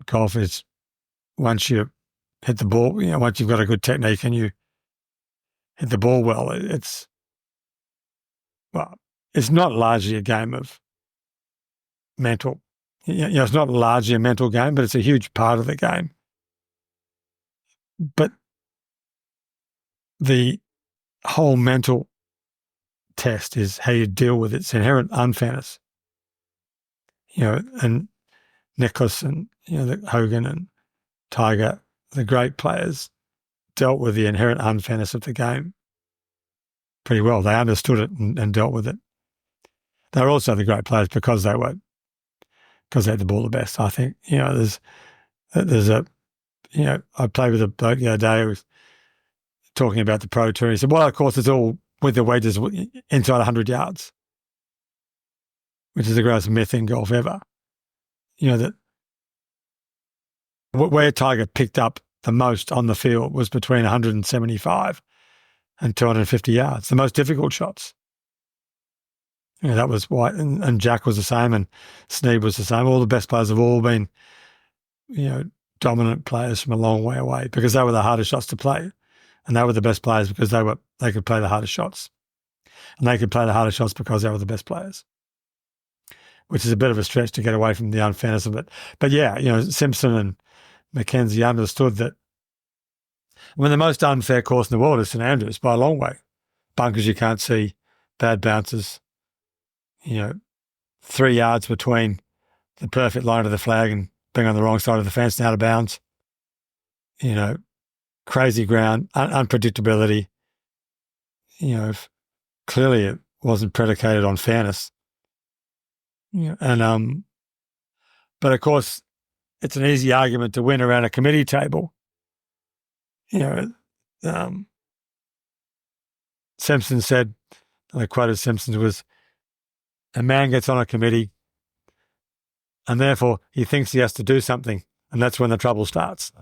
golf is, once you hit the ball, once you've got a good technique and you hit the ball well, it's not largely a game of mental. It's not largely a mental game, but it's a huge part of the game. But the whole mental test is how you deal with its inherent unfairness. And Nicklaus and Hogan and Tiger, the great players, dealt with the inherent unfairness of the game pretty well. They understood it and dealt with it. They were also the great players because they had the ball the best. I think there's I played with a bloke the other day who was talking about the Pro Tour. He said, well, of course, it's all with the wedges inside 100 yards, which is the greatest myth in golf ever. That where Tiger picked up the most on the field was between 175 and 250 yards, the most difficult shots. That was why, and Jack was the same, and Snead was the same. All the best players have all been, dominant players from a long way away because they were the hardest shots to play, and they were the best players because they could play the hardest shots, and they could play the hardest shots because they were the best players, which is a bit of a stretch to get away from the unfairness of it. But Simpson and Mackenzie understood that when the most unfair course in the world is St Andrews by a long way, bunkers you can't see, bad bounces. 3 yards between the perfect line of the flag and being on the wrong side of the fence and out of bounds. Crazy ground, unpredictability. Clearly it wasn't predicated on fairness. And but of course, it's an easy argument to win around a committee table. Simpson said, and I quoted Simpson, was, a man gets on a committee and therefore he thinks he has to do something, and that's when the trouble starts.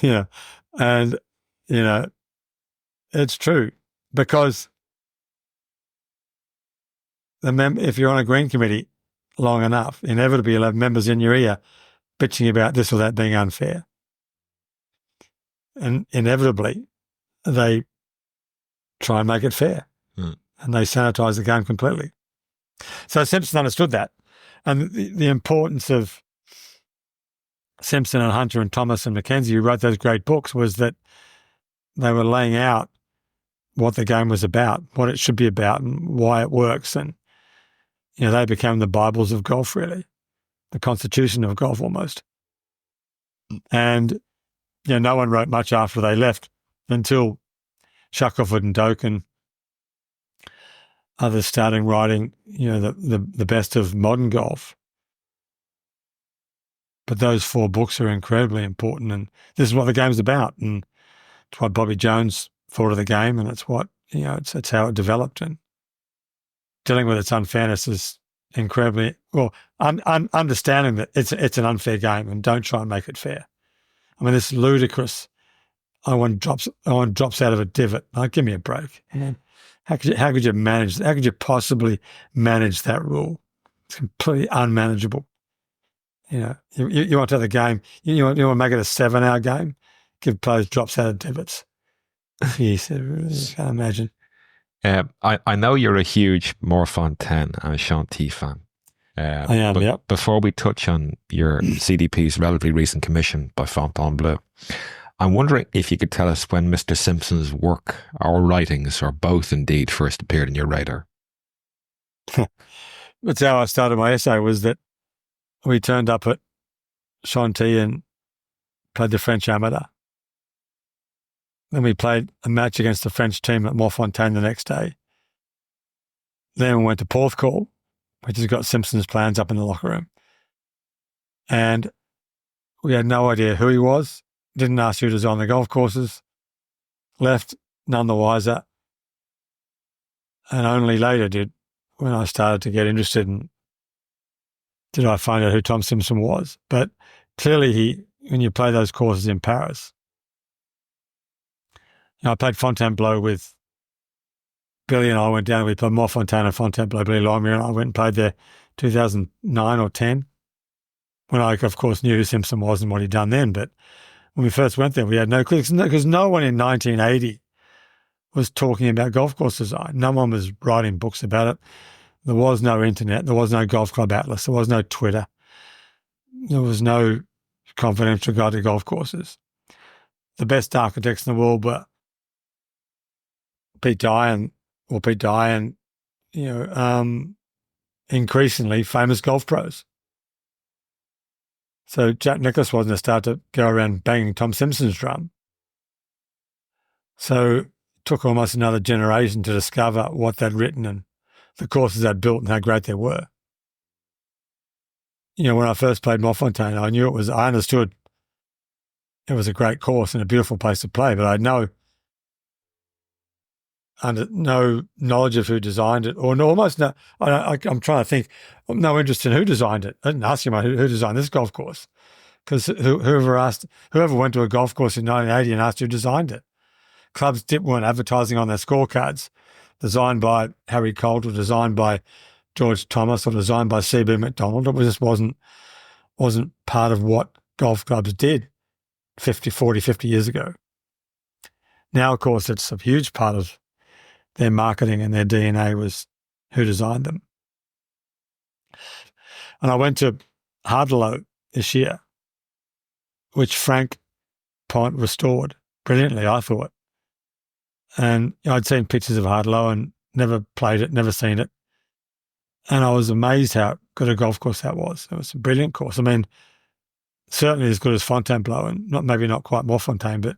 And it's true because if you're on a green committee long enough, inevitably you'll have members in your ear bitching about this or that being unfair. And inevitably they try and make it fair, and they sanitize the game completely. So Simpson understood that. And the importance of Simpson and Hunter and Thomas and Mackenzie, who wrote those great books, was that they were laying out what the game was about, what it should be about, and why it works. And, they became the Bibles of golf, really, the constitution of golf almost. And, no one wrote much after they left until Shackelford and Doak and others starting writing, the best of modern golf. But those 4 books are incredibly important, and this is what the game's about, and it's what Bobby Jones thought of the game, and it's what, it's how it developed, and dealing with its unfairness is incredibly, understanding that it's an unfair game and don't try and make it fair. I mean, it's ludicrous. I want drops out of a divot. Like, give me a break. How could you manage that? How could you possibly manage that rule? It's completely unmanageable. You want to have the game, you want to make it a 7-hour game, give players drops out of divots. You can't imagine. I know you're a huge Morfontaine and Shanti fan. I am, but yep. Before we touch on your CDP's relatively recent commission by Fontainebleau, I'm wondering if you could tell us when Mr. Simpson's work or writings, or both indeed, first appeared in your radar. That's how I started my essay, was that we turned up at Chantilly and played the French Amateur. Then we played a match against the French team at Morfontaine the next day. Then we went to Porthcawl, which has got Simpson's plans up in the locker room. And we had no idea who he was, didn't ask who designed the golf courses, left none the wiser, and only later when I started to get interested in, did I find out who Tom Simpson was. But clearly when you play those courses in Paris, I played Fontainebleau with Billy, and I went down. We played Morfontaine and Fontainebleau. Billy Lorimer and I went and played there 2009 or 10, when I, of course, knew who Simpson was and what he'd done then. But when we first went there, we had no clue, because no one in 1980 was talking about golf course design. No one was writing books about it. There was no internet. There was no golf club atlas. There was no Twitter. There was no confidential guide to golf courses. The best architects in the world were Pete Dye, increasingly famous golf pros. So Jack Nicklaus wasn't a start to go around banging Tom Simpson's drum. So it took almost another generation to discover what they'd written and the courses they'd built and how great they were. When I first played Morfontaine, I understood it was a great course and a beautiful place to play, but I had no knowledge of who designed it, or almost no. I'm trying to think. No interest in who designed it. I didn't ask him who designed this golf course, because whoever went to a golf course in 1980 and asked who designed it. Clubs weren't advertising on their scorecards, designed by Harry Colt or designed by George Thomas or designed by C.B. McDonald. It just wasn't part of what golf clubs did 50 years ago. Now, of course, it's a huge part of their marketing and their DNA was who designed them. And I went to Hardelow this year, which Frank Pont restored brilliantly, I thought. And I'd seen pictures of Hardelow and never played it, never seen it. And I was amazed how good a golf course that was. It was a brilliant course. I mean, certainly as good as Fontainebleau, and maybe not quite Morfontaine, but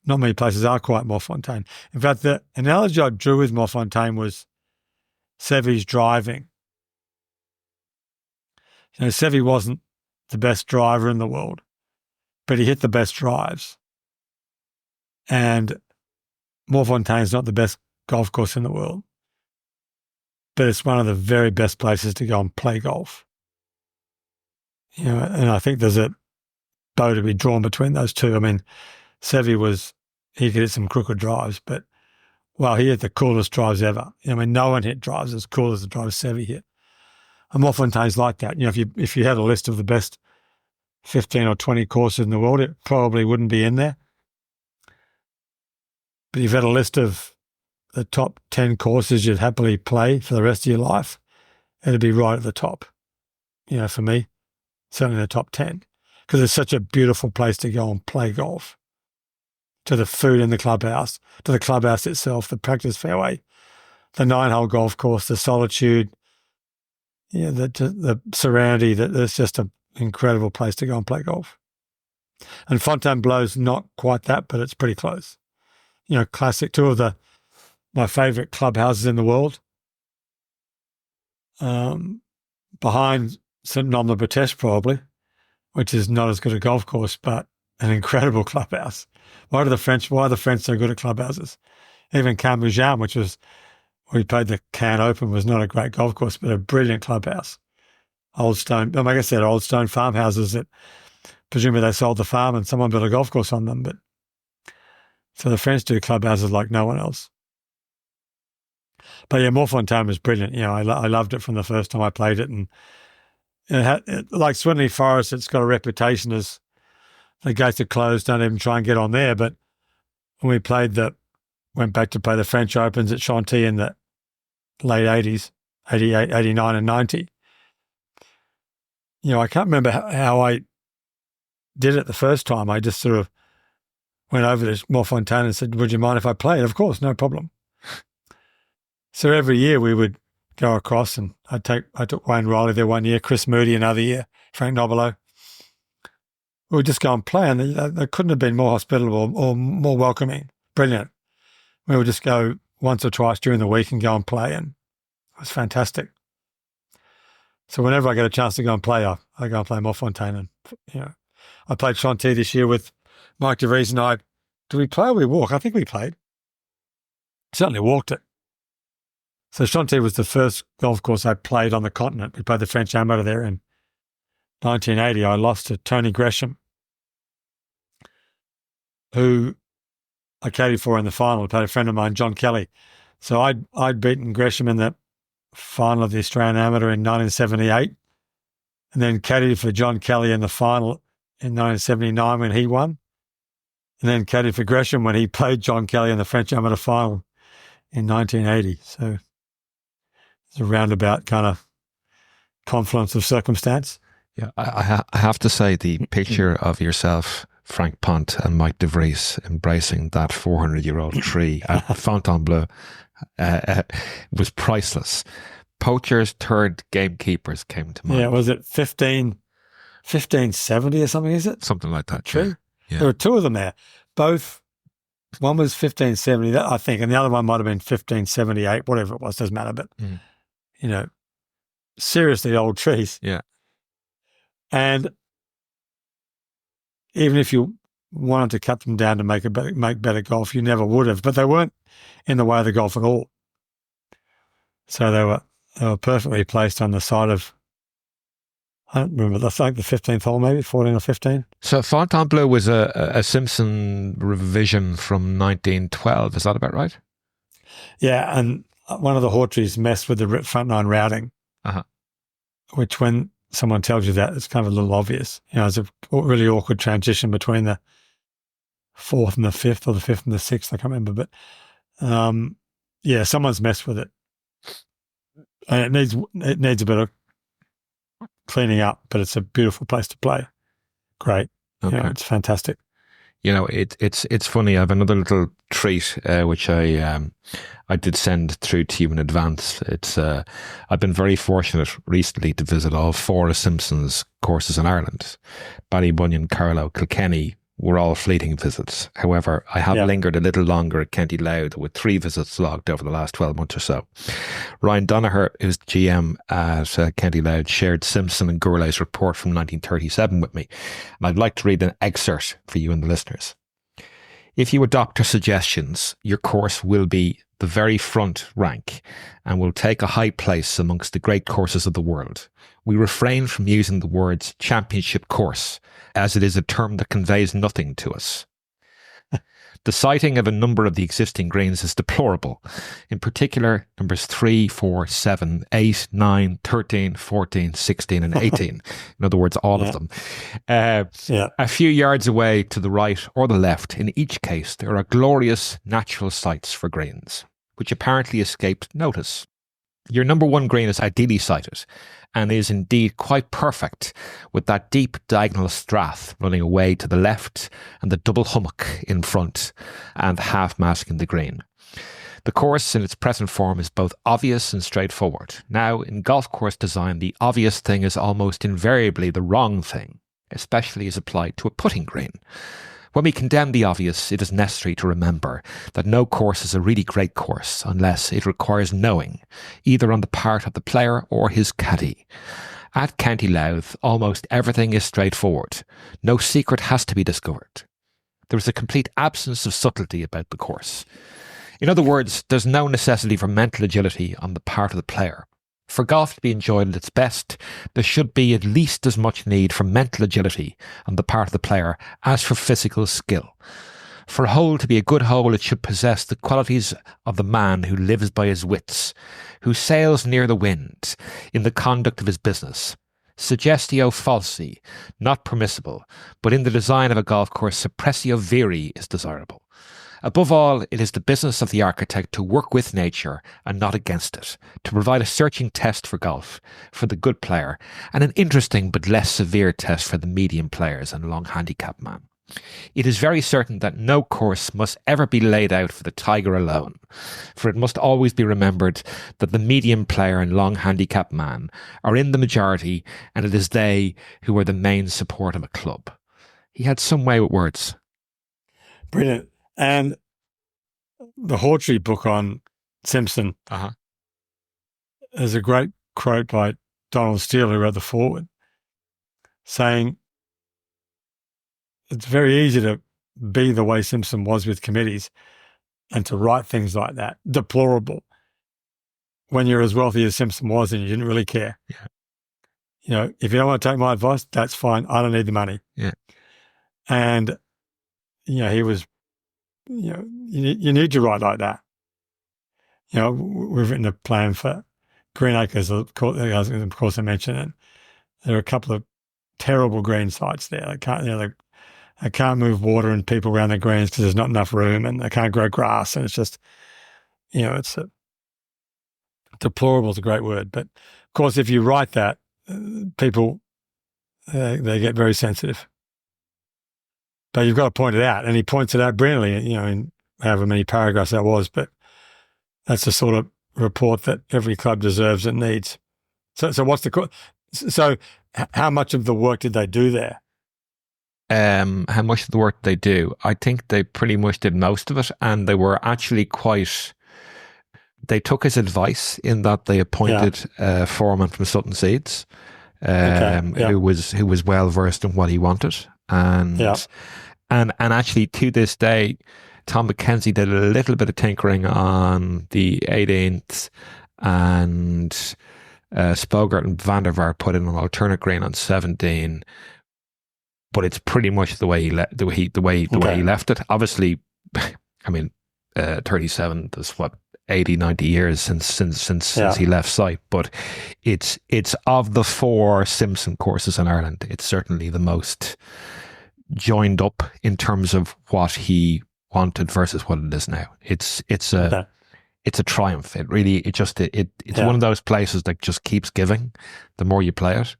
not many places are quite Morfontaine. In fact, the analogy I drew with Morfontaine was Seve's driving. Seve wasn't the best driver in the world, but he hit the best drives. And Morfontaine's not the best golf course in the world, but it's one of the very best places to go and play golf. And I think there's a bow to be drawn between those two. I mean, Seve he could hit some crooked drives, but, he hit the coolest drives ever. No one hit drives as cool as the drives Seve hit. And Morfontaine's like that. If you had a list of the best 15 or 20 courses in the world, it probably wouldn't be in there. But if you had a list of the top 10 courses you'd happily play for the rest of your life, it'd be right at the top. For me, certainly the top 10, because it's such a beautiful place to go and play golf. To the food in the clubhouse, to the clubhouse itself, the practice fairway, the 9-hole golf course, the solitude, the serenity. It's just an incredible place to go and play golf. And Fontainebleau's not quite that, but it's pretty close. Classic, two of my favourite clubhouses in the world. Behind St. Nom-de-Bretèche probably, which is not as good a golf course, but an incredible clubhouse. Why are the French so good at clubhouses? Even Camoujam, which was where we played the Cannes Open, was not a great golf course, but a brilliant clubhouse. Old stone farmhouses that presumably they sold the farm and someone built a golf course on them. But so the French do clubhouses like no one else. But Morfontaine was brilliant. I loved it from the first time I played it. And like Swinley Forest, it's got a reputation as the gates are closed, don't even try and get on there. But when we went back to play the French Opens at Chantilly in the late 80s, 88, 89 and 90, I can't remember how I did it the first time. I just sort of went over to Morfontaine and said, would you mind if I played? Of course, no problem. So every year we would go across and I took Wayne Riley there one year, Chris Moody another year, Frank Nobilo. we would just go and play, and they couldn't have been more hospitable or more welcoming. Brilliant. We would just go once or twice during the week and go and play, and it was fantastic. So whenever I get a chance to go and play, I go and play Montfontaine. And I played Chantilly this year with Mike DeVries and I. Do we play or we walk? I think we played. Certainly walked it. So Chantilly was the first golf course I played on the continent. We played the French Amateur there in 1980. I lost to Tony Gresham, who I caddied for in the final. I played a friend of mine, John Kelly. So I'd beaten Gresham in the final of the Australian Amateur in 1978, and then caddied for John Kelly in the final in 1979 when he won, and then caddied for Gresham when he played John Kelly in the French Amateur final in 1980. So it's a roundabout kind of confluence of circumstance. Yeah, I have to say the picture of yourself, Frank Pont and Mike DeVries embracing that 400-year-old tree at Fontainebleau was priceless. Poacher's third gamekeepers came to mind. Yeah, was it 1570 or something, is it? Something like that. True. Yeah. There were two of them there. Both, one was 1570, I think, and the other one might have been 1578, whatever it was, doesn't matter. But, seriously old trees. Yeah. And even if you wanted to cut them down to make better golf, you never would have. But they weren't in the way of the golf at all. So they were perfectly placed on the side of, I don't remember, I think the 15th hole, maybe 14 or 15. So Fontainebleau was a Simpson revision from 1912. Is that about right? Yeah, and one of the Hawtreys messed with the front nine routing, which when someone tells you that, it's kind of a little obvious. It's a really awkward transition between the fourth and the fifth, or the fifth and the sixth. I can't remember, but someone's messed with it, and it needs a bit of cleaning up. But it's a beautiful place to play. Great, okay. It's fantastic. It's funny. I have another little treat which I did send through to you in advance. It's I've been very fortunate recently to visit all four of Simpson's courses in Ireland. Ballybunion, Carlow, Kilkenny were all fleeting visits. However, I have lingered a little longer at County Louth with 3 visits logged over the last 12 months or so. Ryan Donaher, who's GM at County Louth, shared Simpson and Gourlay's report from 1937 with me. And I'd like to read an excerpt for you and the listeners. If you adopt our suggestions, your course will be the very front rank and will take a high place amongst the great courses of the world. We refrain from using the words championship course, as it is a term that conveys nothing to us. The sighting of a number of the existing greens is deplorable. In particular, numbers 3, 4, 7, 8, 9, 13, 14, 16 and 18. In other words, all of them. A few yards away to the right or the left, in each case, there are glorious natural sites for greens, which apparently escaped notice. Your number 1 green is ideally sited and is indeed quite perfect, with that deep diagonal strath running away to the left and the double hummock in front and half masking the green. The course in its present form is both obvious and straightforward. Now, in golf course design, the obvious thing is almost invariably the wrong thing, especially as applied to a putting green. When we condemn the obvious, it is necessary to remember that no course is a really great course unless it requires knowing, either on the part of the player or his caddy. At County Louth, almost everything is straightforward. No secret has to be discovered. There is a complete absence of subtlety about the course. In other words, there's no necessity for mental agility on the part of the player. For golf to be enjoyed at its best, there should be at least as much need for mental agility on the part of the player as for physical skill. For a hole to be a good hole, it should possess the qualities of the man who lives by his wits, who sails near the wind in the conduct of his business. Suggestio falsi, not permissible, but in the design of a golf course, suppressio viri is desirable. Above all, it is the business of the architect to work with nature and not against it, to provide a searching test for golf, for the good player, and an interesting but less severe test for the medium players and long handicap man. It is very certain that no course must ever be laid out for the tiger alone, for it must always be remembered that the medium player and long handicap man are in the majority, and it is they who are the main support of a club. He had some way with words. Brilliant. And the Hawtrey book on Simpson, there's a great quote by Donald Steele, who wrote the foreword, saying it's very easy to be the way Simpson was with committees and to write things like that, deplorable, when you're as wealthy as Simpson was and you didn't really care. Yeah. You know, if you don't want to take my advice, that's fine. I don't need the money. Yeah. And, you know, he was, you know, you need to write like that. You know, we've written a plan for Green Acres, of course I mentioned it. There are a couple of terrible green sites there. They can't move water and people around the greens because there's not enough room, and they can't grow grass. And it's just, you know, deplorable is a great word. But of course, if you write that, people, they get very sensitive. But you've got to point it out. And he points it out brilliantly, you know, in however many paragraphs that was. But that's the sort of report that every club deserves and needs. So how much of the work did they do there? How much of the work they do? I think they pretty much did most of it, and they were actually they took his advice in that they appointed a foreman from Sutton Seeds, who was well versed in what he wanted, and actually to this day, Tom McKenzie did a little bit of tinkering on the 18th, and Spogart and Van der Vaart put in an alternate green on 17. But it's pretty much the way he left it. Obviously, I mean, 37. That's what 80, 90 years since he left site. But it's of the 4 Simpson courses in Ireland, it's certainly the most joined up in terms of what he wanted versus what it is now. It's a triumph. It's one of those places that just keeps giving the more you play it.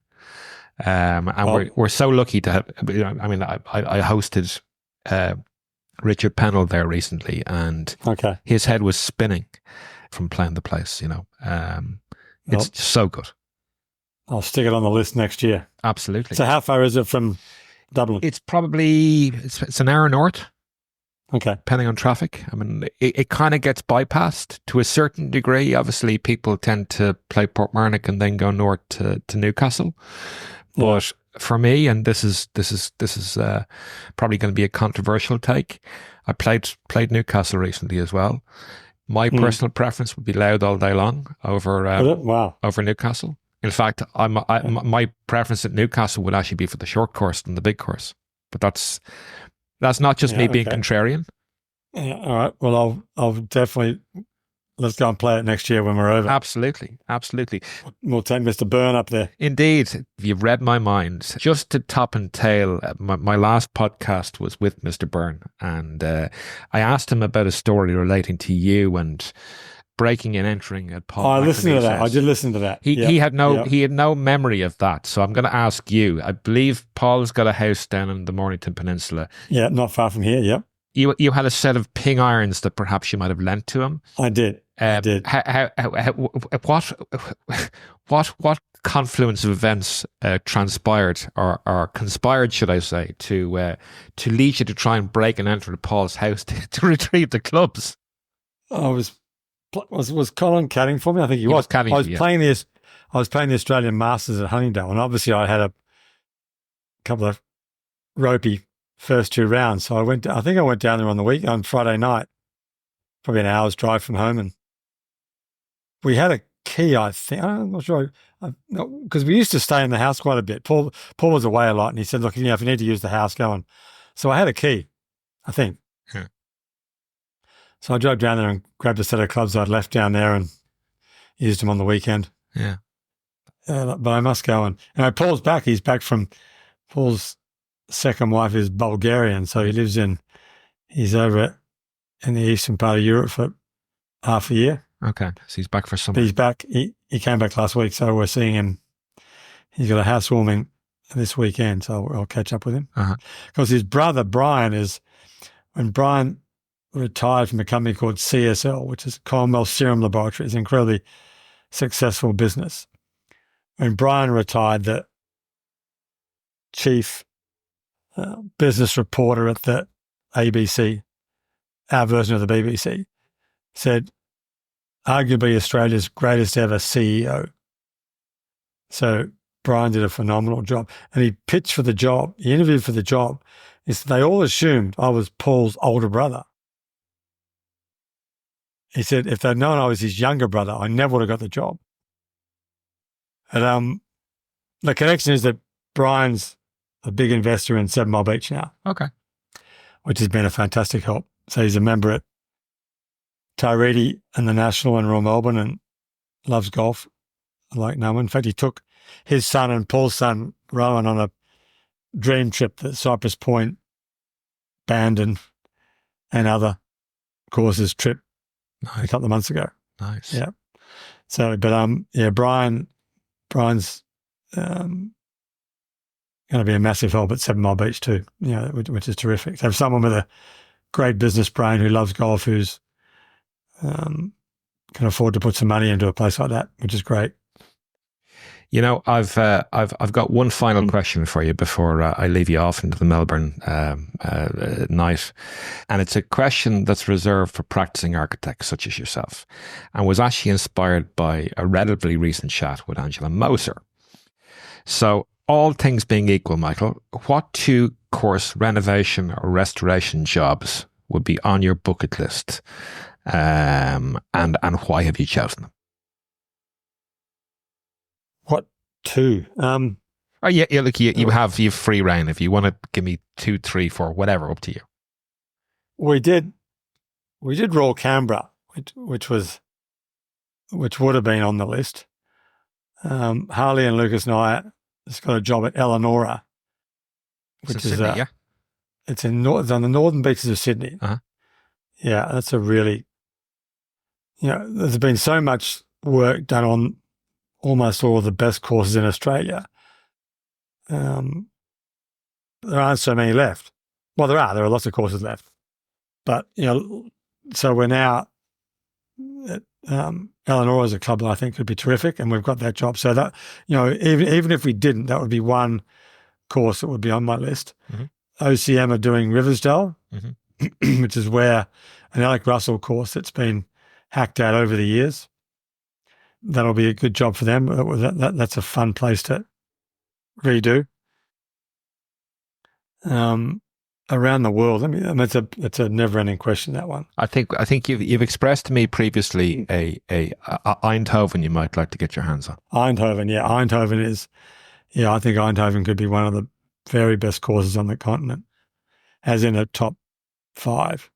We're so lucky to have. I mean, I hosted Richard Pennell there recently, and his head was spinning from playing the place. You know, it's just so good. I'll stick it on the list next year. Absolutely. So, how far is it from Dublin? It's probably it's an hour north. Okay. Depending on traffic. I mean, it kind of gets bypassed to a certain degree. Obviously, people tend to play Portmarnock and then go north to Newcastle. But for me, and this is probably going to be a controversial take, I played Newcastle recently as well. My personal preference would be Louth all day long over Newcastle. In fact, my preference at Newcastle would actually be for the short course than the big course. But that's not just me being contrarian. Yeah, all right. Well, I'll definitely, let's go and play it next year when we're over. Absolutely. We'll take Mr. Byrne up there. Indeed. You've read my mind. Just to top and tail, my last podcast was with Mr. Byrne, and I asked him about a story relating to you and breaking and entering at Paul. I listened to that. I did listen to that. He had no memory of that. So I'm going to ask you. I believe Paul's got a house down in the Mornington Peninsula. Yeah, not far from here. Yep. You had a set of ping irons that perhaps you might have lent to him. I did. What confluence of events transpired or conspired, should I say, to lead you to try and break and enter Paul's house to retrieve the clubs? Was Colin caddying for me? I think he was. Caddying I was playing the Australian Masters at Huntingdale, and obviously I had a couple of ropey first 2 rounds. So I think I went down there on Friday night, probably an hour's drive from home, and we had a key, I think. I'm not sure, because we used to stay in the house quite a bit. Paul was away a lot, and he said, look, if you need to use the house, go on. So I had a key, I think. Yeah. So I drove down there and grabbed a set of clubs I'd left down there and used them on the weekend. Yeah. But I must go and Paul's back. He's back from Paul's second wife is Bulgarian, so he's over in the eastern part of Europe for half a year. Okay, so he's back for summer. He's back. He came back last week, so we're seeing him. He's got a housewarming this weekend, so I'll catch up with him. Because his brother Brian when Brian retired from a company called CSL, which is Commonwealth Serum Laboratory. It's an incredibly successful business. When Brian retired, the chief business reporter at the ABC, our version of the BBC, said, arguably Australia's greatest ever CEO. So Brian did a phenomenal job. And he pitched for the job, he interviewed for the job. They all assumed I was Paul's older brother. He said, if they'd known I was his younger brother, I never would have got the job. And the connection is that Brian's a big investor in 7 Mile Beach now. Okay. Which has been a fantastic help. So he's a member at Tairidi and the National in Royal Melbourne and loves golf like no one. In fact, he took his son and Paul's son, Rowan, on a dream trip to Cypress Point, Bandon, and other courses trip a couple of months ago. Nice. Yeah. So, but Brian's going to be a massive help at 7 Mile Beach too, which is terrific. To have someone with a great business brain who loves golf, who's can afford to put some money into a place like that, which is great. I've got one final question for you before I leave you off into the Melbourne night, and it's a question that's reserved for practicing architects such as yourself, and was actually inspired by a relatively recent chat with Angela Moser. So, all things being equal, Michael, what 2 course renovation or restoration jobs would be on your bucket list, and why have you chosen them? What 2? Oh yeah. Look, you have free reign. If you want to give me 2, 3, 4, whatever, up to you. We did Royal Canberra, which would have been on the list. Harley and Lukas and I just got a job at Eleanora, which is Sydney, it's on the northern beaches of Sydney. Uh-huh. Yeah, that's a really, there's been so much work done on almost all of the best courses in Australia. There aren't so many left. Well, there are lots of courses left. But, so we're now at Eleanor is a club that I think could be terrific, and we've got that job. So that, even if we didn't, that would be one course that would be on my list. Mm-hmm. OCM are doing Riversdale, mm-hmm. which is where an Alec Russell course that's been hacked out over the years. That'll be a good job for them. That's a fun place to redo. Around the world, it's a never-ending question, that one. I think you've expressed to me previously a Eindhoven you might like to get your hands on. Eindhoven, yeah. I think Eindhoven could be one of the very best courses on the continent, as in a top 5,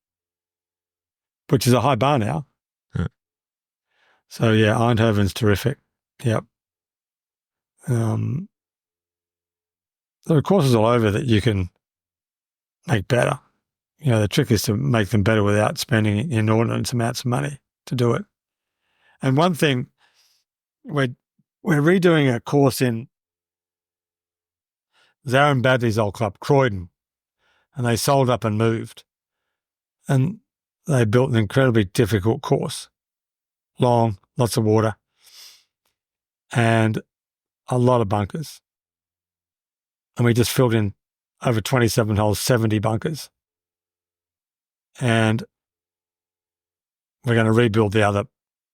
which is a high bar now. Yeah. So, yeah, Eindhoven's terrific. Yep. There are courses all over that you can make better. The trick is to make them better without spending inordinate amounts of money to do it. And one thing, we're redoing a course in Zarin Badley's old club, Croydon, and they sold up and moved. And they built an incredibly difficult course. Long, lots of water, and a lot of bunkers. And we just filled in over 27 holes, 70 bunkers. And we're going to rebuild the other.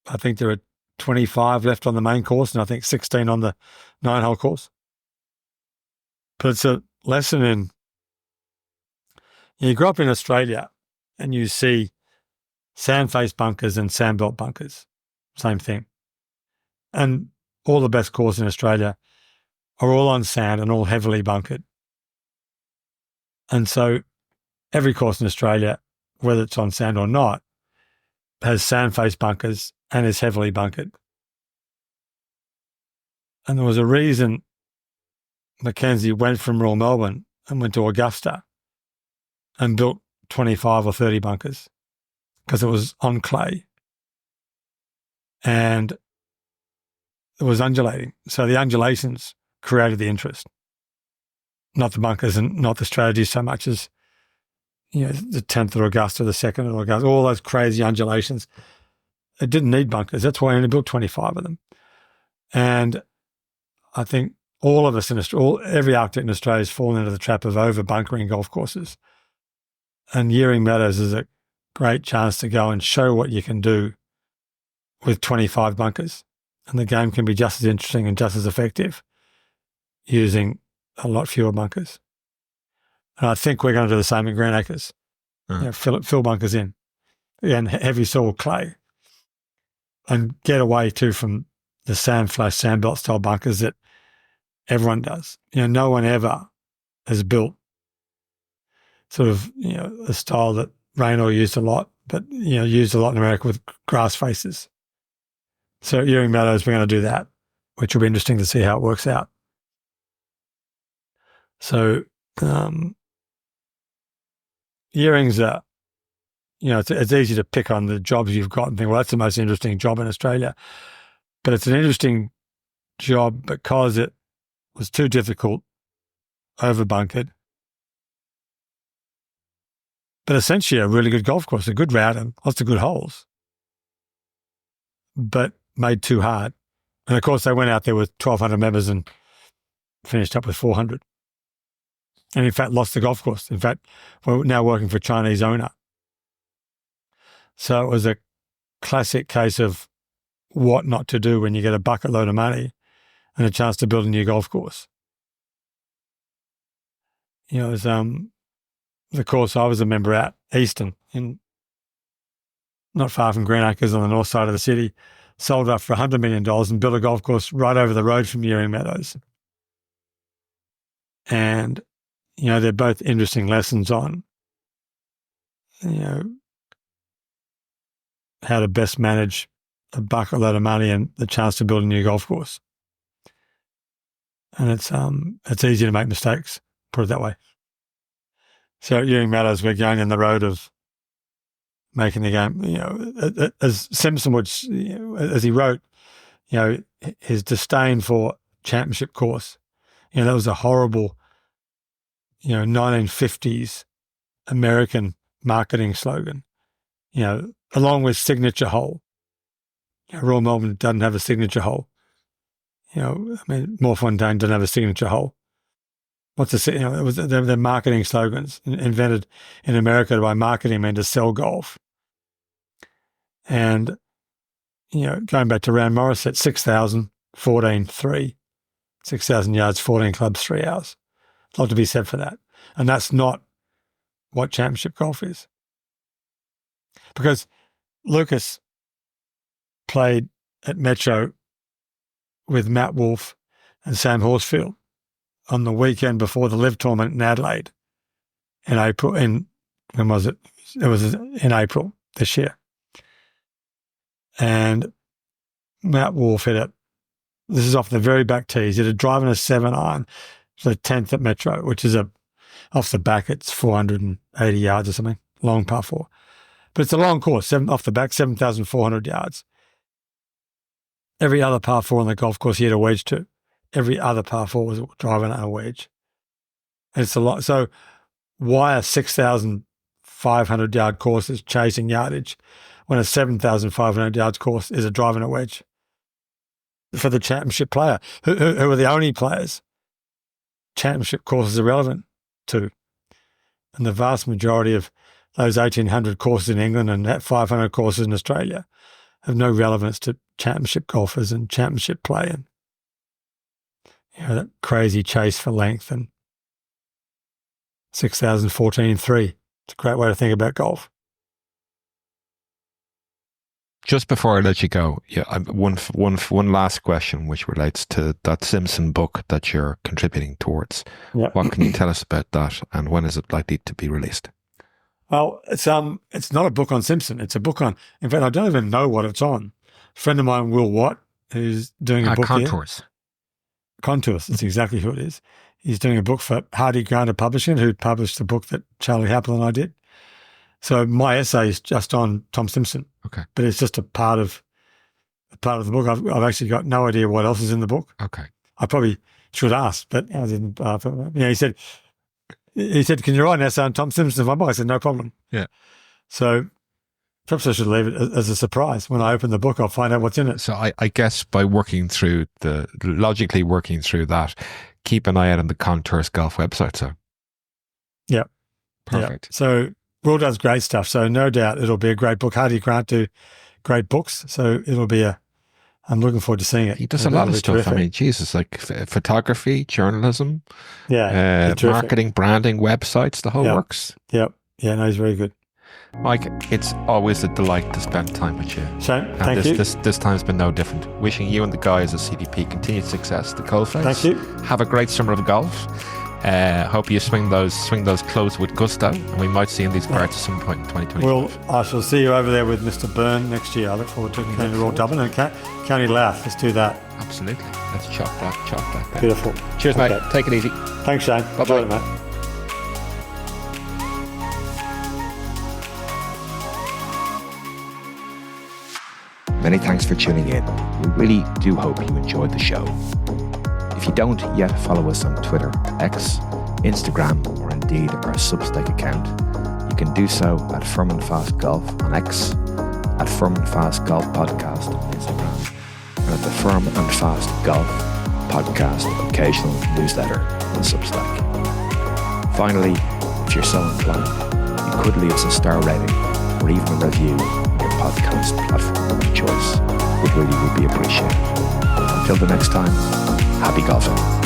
I think there are 25 left on the main course, and I think 16 on the 9-hole course. But it's a lesson in, you grow up in Australia and you see sand face bunkers and sandbelt bunkers, same thing. And all the best courses in Australia are all on sand and all heavily bunkered. And so every course in Australia, whether it's on sand or not, has sand face bunkers and is heavily bunkered. And there was a reason Mackenzie went from Royal Melbourne and went to Augusta and built 25 or 30 bunkers, because it was on clay and it was undulating. So the undulations created the interest, not the bunkers and not the strategy so much as, the 10th at Augusta, the 2nd at Augusta, all those crazy undulations. It didn't need bunkers. That's why I only built 25 of them. And I think all of us in Australia, every architect in Australia has fallen into the trap of over bunkering golf courses. And Yearing Meadows is a great chance to go and show what you can do with 25 bunkers. And the game can be just as interesting and just as effective using a lot fewer bunkers. And I think we're going to do the same in Green Acres. Fill bunkers in. And heavy soil clay. And get away too from the sandbelt style bunkers that everyone does. No one ever has built sort of, a style that Raynor used a lot, but, used a lot in America with grass faces. So at Yearing Meadows, we're going to do that, which will be interesting to see how it works out. So Yearings are, it's easy to pick on the jobs you've got and think, well, that's the most interesting job in Australia. But it's an interesting job because it was too difficult, over-bunkered. But essentially a really good golf course, a good route and lots of good holes. But made too hard. And of course, they went out there with 1,200 members and finished up with 400. And in fact, lost the golf course. In fact, we're now working for a Chinese owner. So it was a classic case of what not to do when you get a bucket load of money and a chance to build a new golf course. It was the course I was a member at, Easton, not far from Green Acres on the north side of the city, sold up for $100 million and built a golf course right over the road from Yearing Meadows. And, they're both interesting lessons on, how to best manage a bucket load of money and the chance to build a new golf course. And it's easy to make mistakes, put it that way. So at Yearing Meadows, we're going in the road of making the game, as Simpson would, as he wrote, his disdain for championship course. That was a horrible, 1950s American marketing slogan, along with signature hole. Royal Melbourne doesn't have a signature hole. Morfontaine doesn't have a signature hole. What's it was their marketing slogans invented in America by marketing men to sell golf. And, going back to Rand Morris at 6,000, 14, 3, 6,000 yards, 14 clubs, 3 hours. A lot to be said for that. And that's not what championship golf is. Because Lukas played at Metro with Matt Wolff and Sam Horsfield on the weekend before the Live tournament in Adelaide in April. When was it? It was in April this year. And Matt Wolff this is off the very back tees, hit a drive and a 7-iron, the 10th at Metro, which is off the back, it's 480 yards or something, long par 4. But it's a long course, off the back, 7,400 yards. Every other par 4 on the golf course he had a wedge to. Every other par 4 was driving a wedge. And it's a lot. So why a 6,500 yard course is chasing yardage when a 7,500 yards course is a driving a wedge? For the championship player, who are the only players championship courses are relevant to. And the vast majority of those 1,800 courses in England and 500 courses in Australia have no relevance to championship golfers and championship play and that crazy chase for length and 6,014 3. It's a great way to think about golf. Just before I let you go, one last question which relates to that Simpson book that you're contributing towards. Yep. What can you tell us about that, and when is it likely to be released? Well, it's not a book on Simpson. It's a book on. In fact, I don't even know what it's on. A friend of mine, Will Watt, who's doing a book Contours. here. Contours. That's exactly who it is. He's doing a book for Hardy Granter Publishing, who published the book that Charlie Happel and I did. So my essay is just on Tom Simpson. Okay. But it's just a part of the book. I've actually got no idea what else is in the book. Okay. I probably should ask, but I didn't. He said, "Can you write an essay on Tom Simpson's my book?" I said, "No problem." Yeah. So Perhaps I should leave it as a surprise. When I open the book, I'll find out what's in it. So I guess by logically working through that, keep an eye out on the Contours Golf website. So, yeah, perfect. Yeah. So Will does great stuff. So no doubt it'll be a great book. Hardy Grant do great books. So it'll be I'm looking forward to seeing it. He does a lot of stuff. Terrific. I mean, Jesus, like photography, journalism, marketing, branding, websites, the whole works. Yep. Yeah, no, he's very good. Mike, it's always a delight to spend time with you. Shane, thank you. This time's been no different. Wishing you and the guys at CDP continued success. The Coalface. Thank you. Have a great summer of golf. Hope you swing those clubs with gusto, and we might see you in these parts at some point in 2020. Well, I shall see you over there with Mr. Byrne next year. I look forward to going to Royal Dublin and County Louth. Let's do that. Absolutely. Let's chop that. There. Beautiful. Cheers, mate. Take it easy. Thanks, Shane. Bye-bye. Enjoy it, mate. Many thanks for tuning in. We really do hope you enjoyed the show. If you don't yet follow us on Twitter, X, Instagram, or indeed our Substack account, you can do so at Firm and Fast Golf on X, at Firm and Fast Golf Podcast on Instagram, and at the Firm and Fast Golf Podcast occasional newsletter on Substack. Finally, if you're so inclined, you could leave us a star rating or even a review on your podcast platform of choice. It really would be appreciated. Until the next time, happy golfing.